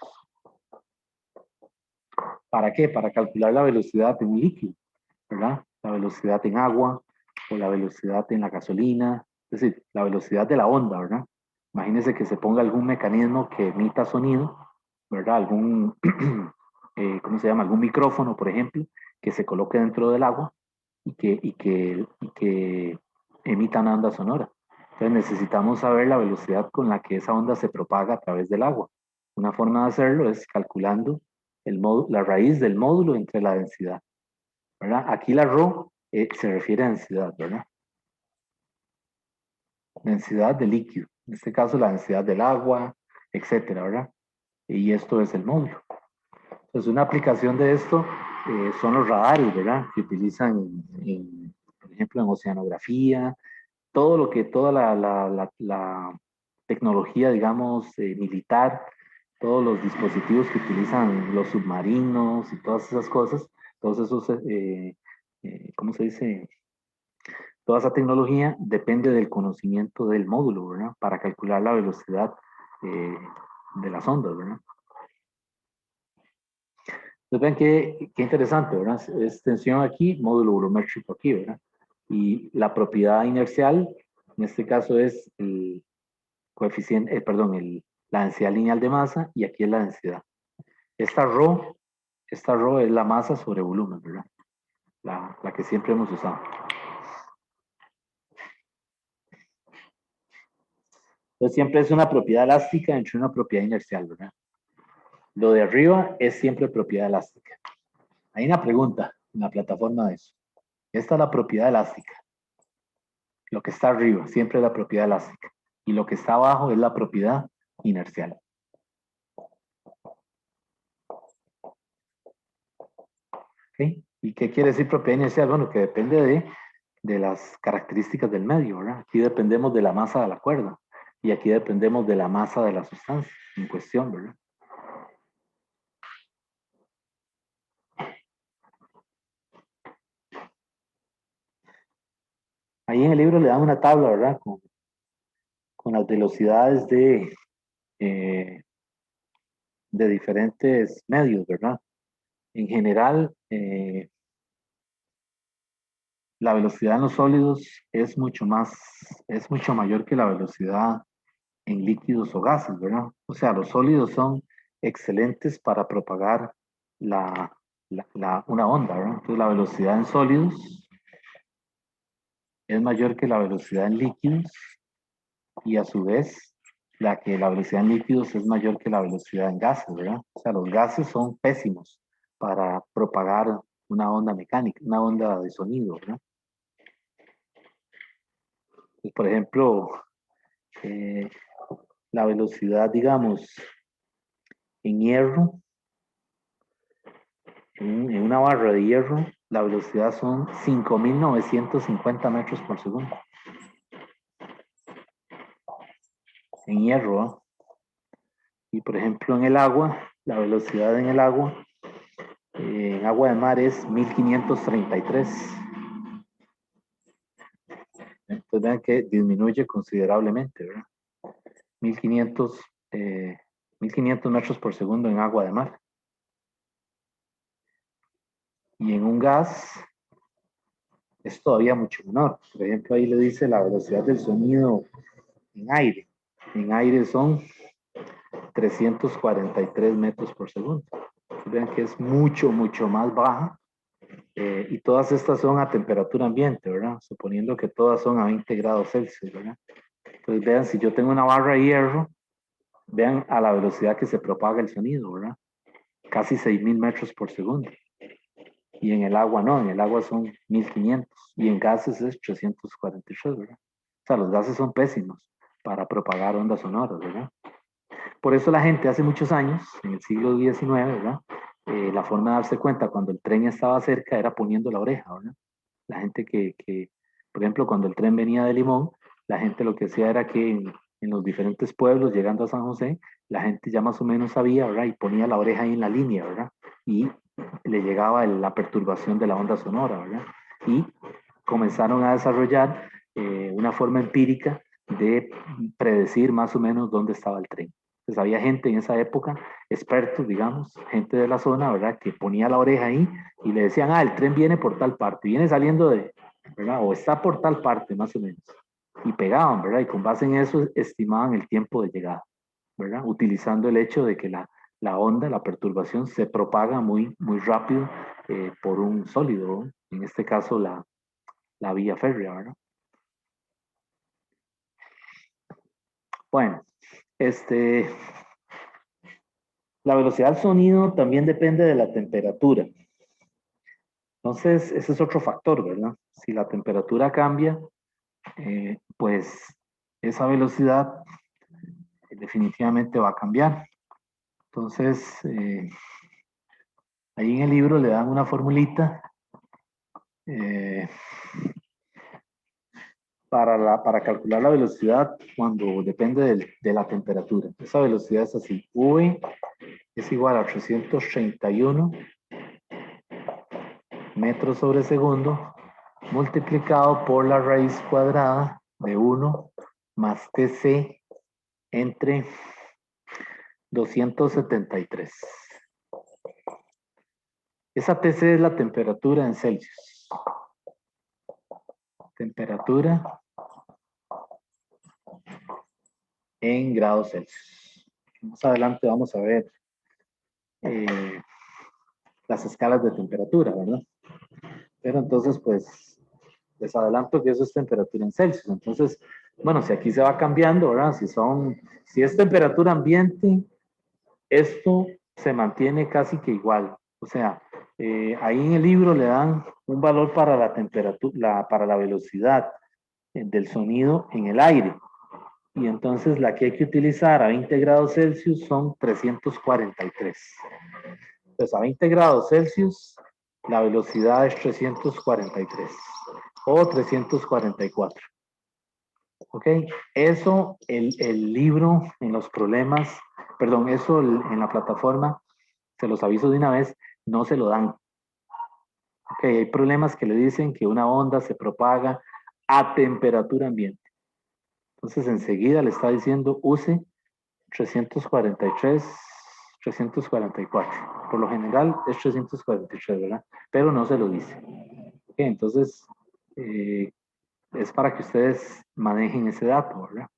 ¿Para qué? Para calcular la velocidad de un líquido, ¿verdad? La velocidad en agua o la velocidad en la gasolina, es decir, la velocidad de la onda, ¿verdad? Imagínense que se ponga algún mecanismo que emita sonido, ¿verdad? Algún, ¿cómo se llama? Algún micrófono, por ejemplo, que se coloque dentro del agua y que emita una onda sonora. Entonces necesitamos saber la velocidad con la que esa onda se propaga a través del agua. Una forma de hacerlo es calculando la raíz del módulo entre la densidad, ¿verdad? Aquí la ρ se refiere a densidad, ¿verdad? Densidad de líquido, en este caso la densidad del agua, etcétera, ¿verdad? Y esto es el módulo. Entonces, una aplicación de esto son los radares, ¿verdad? Que utilizan, por ejemplo, en oceanografía, toda la tecnología, digamos, militar, todos los dispositivos que utilizan los submarinos y todas esas cosas, todos esos, ¿cómo se dice? Toda esa tecnología depende del conocimiento del módulo, ¿verdad? Para calcular la velocidad de las ondas, ¿verdad? Entonces vean qué interesante, ¿verdad? Es tensión aquí, módulo volumétrico aquí, ¿verdad? Y la propiedad inercial, en este caso es el coeficiente, perdón, la densidad lineal de masa y aquí es la densidad. Esta ρ esta ρ es la masa sobre volumen, ¿verdad? La que siempre hemos usado. Entonces siempre es una propiedad elástica entre una propiedad inercial, ¿verdad? Lo de arriba es siempre propiedad elástica. Hay una pregunta en la plataforma de eso. Esta es la propiedad elástica. Lo que está arriba siempre es la propiedad elástica. Y lo que está abajo es la propiedad inercial. ¿Okay? ¿Y qué quiere decir propiedad inercial? Bueno, que depende de las características del medio, ¿verdad? Aquí dependemos de la masa de la cuerda. Y aquí dependemos de la masa de la sustancia en cuestión, ¿verdad? Ahí en el libro le dan una tabla, ¿verdad? Con las velocidades de diferentes medios, ¿verdad? En general, la velocidad en los sólidos es mucho mayor que la velocidad en líquidos o gases, ¿verdad? O sea, los sólidos son excelentes para propagar una onda, ¿verdad? Entonces, la velocidad en sólidos es mayor que la velocidad en líquidos y a su vez la velocidad en líquidos es mayor que la velocidad en gases, ¿verdad? O sea, los gases son pésimos para propagar una onda mecánica, una onda de sonido, ¿verdad? Pues, por ejemplo, la velocidad, digamos, en hierro, en una barra de hierro, la velocidad son 5.950 metros por segundo. En hierro, ¿eh? Y por ejemplo, en el agua, la velocidad en el agua, en agua de mar es 1.533. Entonces vean que disminuye considerablemente, ¿verdad? 1.500 metros por segundo en agua de mar. Y en un gas es todavía mucho menor. Por ejemplo, ahí le dice la velocidad del sonido en aire. En aire son 343 metros por segundo. Vean que es mucho más baja. Y todas estas son a temperatura ambiente, ¿verdad? Suponiendo que todas son a 20 grados Celsius, ¿verdad? Entonces vean, si yo tengo una barra de hierro, vean a la velocidad que se propaga el sonido, ¿verdad? Casi 6.000 metros por segundo. Y en el agua no, en el agua son 1.500. Y en gases es 343, ¿verdad? O sea, los gases son pésimos para propagar ondas sonoras, ¿verdad? Por eso la gente hace muchos años, en el siglo XIX, ¿verdad? La forma de darse cuenta cuando el tren estaba cerca era poniendo la oreja, ¿verdad? La gente por ejemplo, cuando el tren venía de Limón, la gente lo que hacía era que en los diferentes pueblos, llegando a San José, la gente ya más o menos sabía, ¿verdad? Y ponía la oreja ahí en la línea, ¿verdad? Y le llegaba la perturbación de la onda sonora, ¿verdad? Y comenzaron a desarrollar una forma empírica de predecir más o menos dónde estaba el tren. Entonces había gente en esa época, expertos, digamos, gente de la zona, ¿verdad? Que ponía la oreja ahí y le decían, el tren viene por tal parte, viene saliendo ¿verdad? O está por tal parte, más o menos. Y pegaban, ¿verdad? Y con base en eso estimaban el tiempo de llegada, ¿verdad? Utilizando el hecho de que la onda, la perturbación, se propaga muy rápido por un sólido, ¿no? En este caso la vía férrea, ¿verdad? Bueno, la velocidad del sonido también depende de la temperatura. Entonces, ese es otro factor, ¿verdad? Si la temperatura cambia, pues esa velocidad definitivamente va a cambiar. Entonces, ahí en el libro le dan una formulita para calcular la velocidad cuando depende de la temperatura. Esa velocidad es así. V es igual a 331 metros sobre segundo multiplicado por la raíz cuadrada de 1 más TC entre 273. Esa TC es la temperatura en Celsius. Temperatura en grados Celsius. Más adelante vamos a ver las escalas de temperatura, ¿verdad? Pero entonces, pues, les adelanto que eso es temperatura en Celsius. Entonces, bueno, si aquí se va cambiando, ¿verdad? Si es temperatura ambiente, esto se mantiene casi que igual. O sea, ahí en el libro le dan un valor para la temperatura, para la velocidad del sonido en el aire. Y entonces la que hay que utilizar a 20 grados Celsius son 343. Entonces a 20 grados Celsius la velocidad es 343 o 344. ¿Ok? Eso el libro en los problemas, perdón, eso en la plataforma, se los aviso de una vez, no se lo dan. ¿Ok? Hay problemas que le dicen que una onda se propaga a temperatura ambiente. Entonces enseguida le está diciendo use 343, 344. Por lo general es 343, ¿verdad? Pero no se lo dice. Ok, entonces es para que ustedes manejen ese dato, ¿verdad?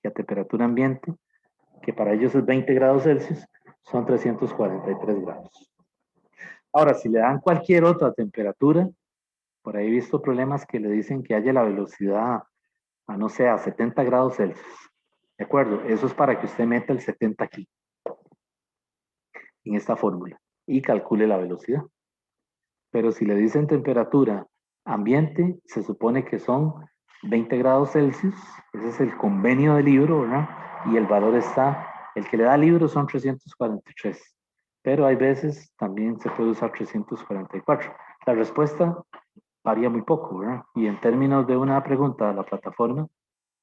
Que a temperatura ambiente, que para ellos es 20 grados Celsius, son 343 grados. Ahora, si le dan cualquier otra temperatura, por ahí he visto problemas que le dicen que haya la velocidad a no sé, a 70 grados Celsius. ¿De acuerdo? Eso es para que usted meta el 70 aquí, en esta fórmula, y calcule la velocidad. Pero si le dicen temperatura ambiente, se supone que son 20 grados Celsius, ese es el convenio del libro, ¿verdad? Y el valor está, el que le da el libro son 343, pero hay veces también se puede usar 344. La respuesta varía muy poco, ¿verdad? Y en términos de una pregunta a la plataforma,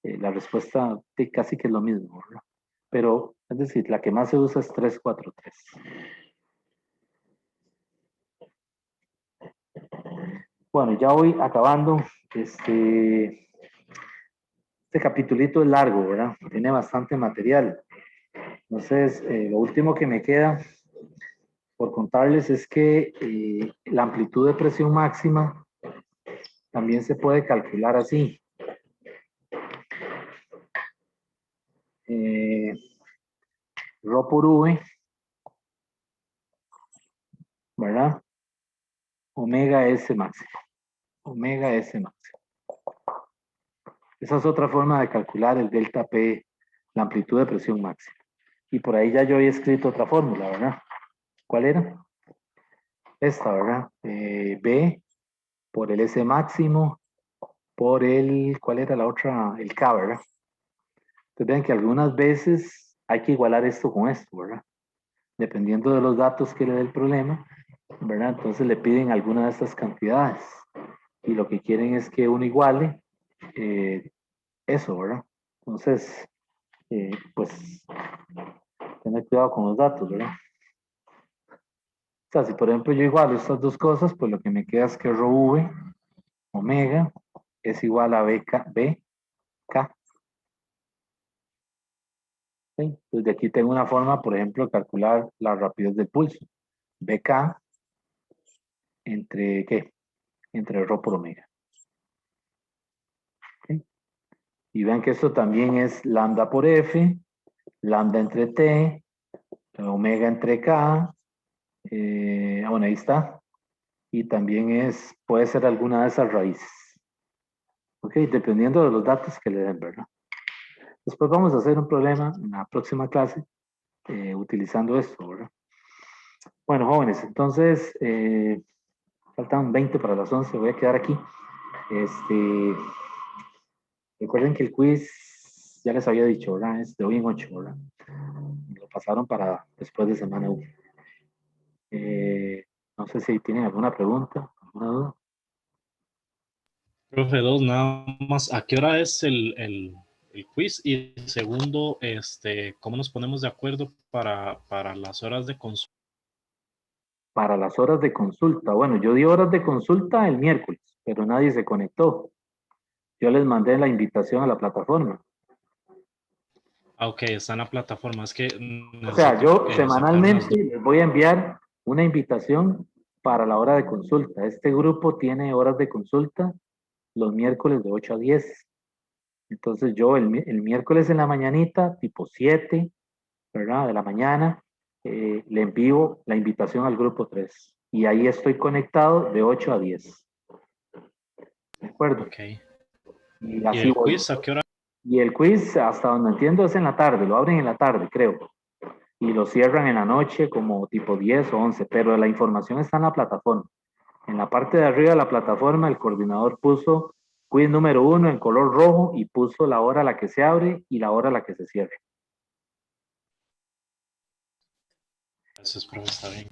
la respuesta casi que es lo mismo, ¿verdad? Pero, es decir, la que más se usa es 343. Bueno, ya voy acabando. Este capitulito es largo, ¿verdad? Tiene bastante material. Entonces, lo último que me queda por contarles es que la amplitud de presión máxima también se puede calcular así. Rho por V, ¿verdad? Omega S máximo. Omega S máximo. Esa es otra forma de calcular el delta P, la amplitud de presión máxima. Y por ahí ya yo había escrito otra fórmula, ¿verdad? ¿Cuál era? Esta, ¿verdad? B por el S máximo por el, ¿cuál era la otra? El K, ¿verdad? Entonces vean que algunas veces hay que igualar esto con esto, ¿verdad? Dependiendo de los datos que le dé el problema, ¿verdad? Entonces le piden alguna de estas cantidades. Y lo que quieren es que uno iguale eso, ¿verdad? Entonces, pues, tener cuidado con los datos, ¿verdad? O sea, si por ejemplo yo igualo estas dos cosas, pues lo que me queda es que rho v, omega, es igual a BK. ¿Sí? Entonces de aquí tengo una forma, por ejemplo, de calcular la rapidez del pulso. BK entre, ¿qué? Entre rho por omega. ¿Sí? Y vean que esto también es lambda por F, lambda entre T, omega entre K, bueno, ahí está. Y también puede ser alguna de esas raíces. Ok, dependiendo de los datos que le den, ¿verdad? Después vamos a hacer un problema en la próxima clase utilizando esto, ¿verdad? Bueno, jóvenes, entonces faltan 20 para las 11, voy a quedar aquí. Recuerden que el quiz, ya les había dicho, ¿verdad? Es de hoy en 8, ¿verdad? Lo pasaron para después de semana 1. No sé si tienen alguna pregunta, alguna duda. Profe, dos, nada más. ¿A qué hora es el quiz? Y segundo, ¿cómo nos ponemos de acuerdo para las horas de consulta? Para las horas de consulta. Bueno, yo di horas de consulta el miércoles, pero nadie se conectó. Yo les mandé la invitación a la plataforma. Ah, ok, está en la plataforma. Es que O sea, necesito yo sacar unas semanalmente les voy a enviar una invitación para la hora de consulta. Este grupo tiene horas de consulta los miércoles de 8 a 10. Entonces yo el miércoles en la mañanita, tipo 7, ¿verdad? De la mañana, le envío la invitación al grupo 3. y ahí estoy conectado de 8 a 10. ¿De acuerdo? Ok. Y ¿Y así el voy. quiz a qué hora? Y el quiz, hasta donde entiendo, es en la tarde, lo abren en la tarde, creo. Y lo cierran en la noche como tipo 10 o 11, pero la información está en la plataforma. En la parte de arriba de la plataforma, el coordinador puso quiz número 1 en color rojo y puso la hora a la que se abre y la hora a la que se cierra. Gracias, profe, está bien.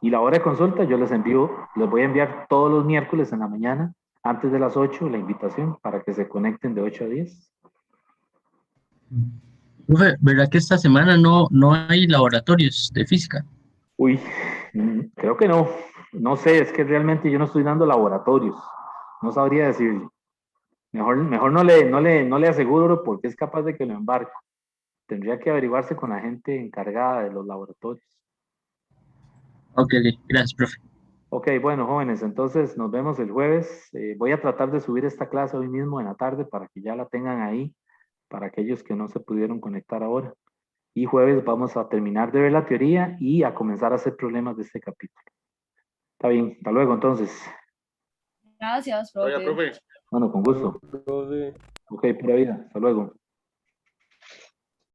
Y la hora de consulta yo les voy a enviar todos los miércoles en la mañana, antes de las 8, la invitación para que se conecten de 8 a 10. Profe, ¿verdad que esta semana no hay laboratorios de física? Uy, creo que no. No sé, es que realmente yo no estoy dando laboratorios. No sabría decirle. Mejor no le aseguro porque es capaz de que lo embarque. Tendría que averiguarse con la gente encargada de los laboratorios. Ok, ok, gracias, profe. Ok, bueno, jóvenes, entonces nos vemos el jueves. Voy a tratar de subir esta clase hoy mismo en la tarde para que ya la tengan ahí, para aquellos que no se pudieron conectar ahora. Y jueves vamos a terminar de ver la teoría y a comenzar a hacer problemas de este capítulo. Está bien, hasta luego entonces. Gracias, Oiga, profe. profe. Bueno, con gusto. Profe. Ok, pura vida, hasta luego.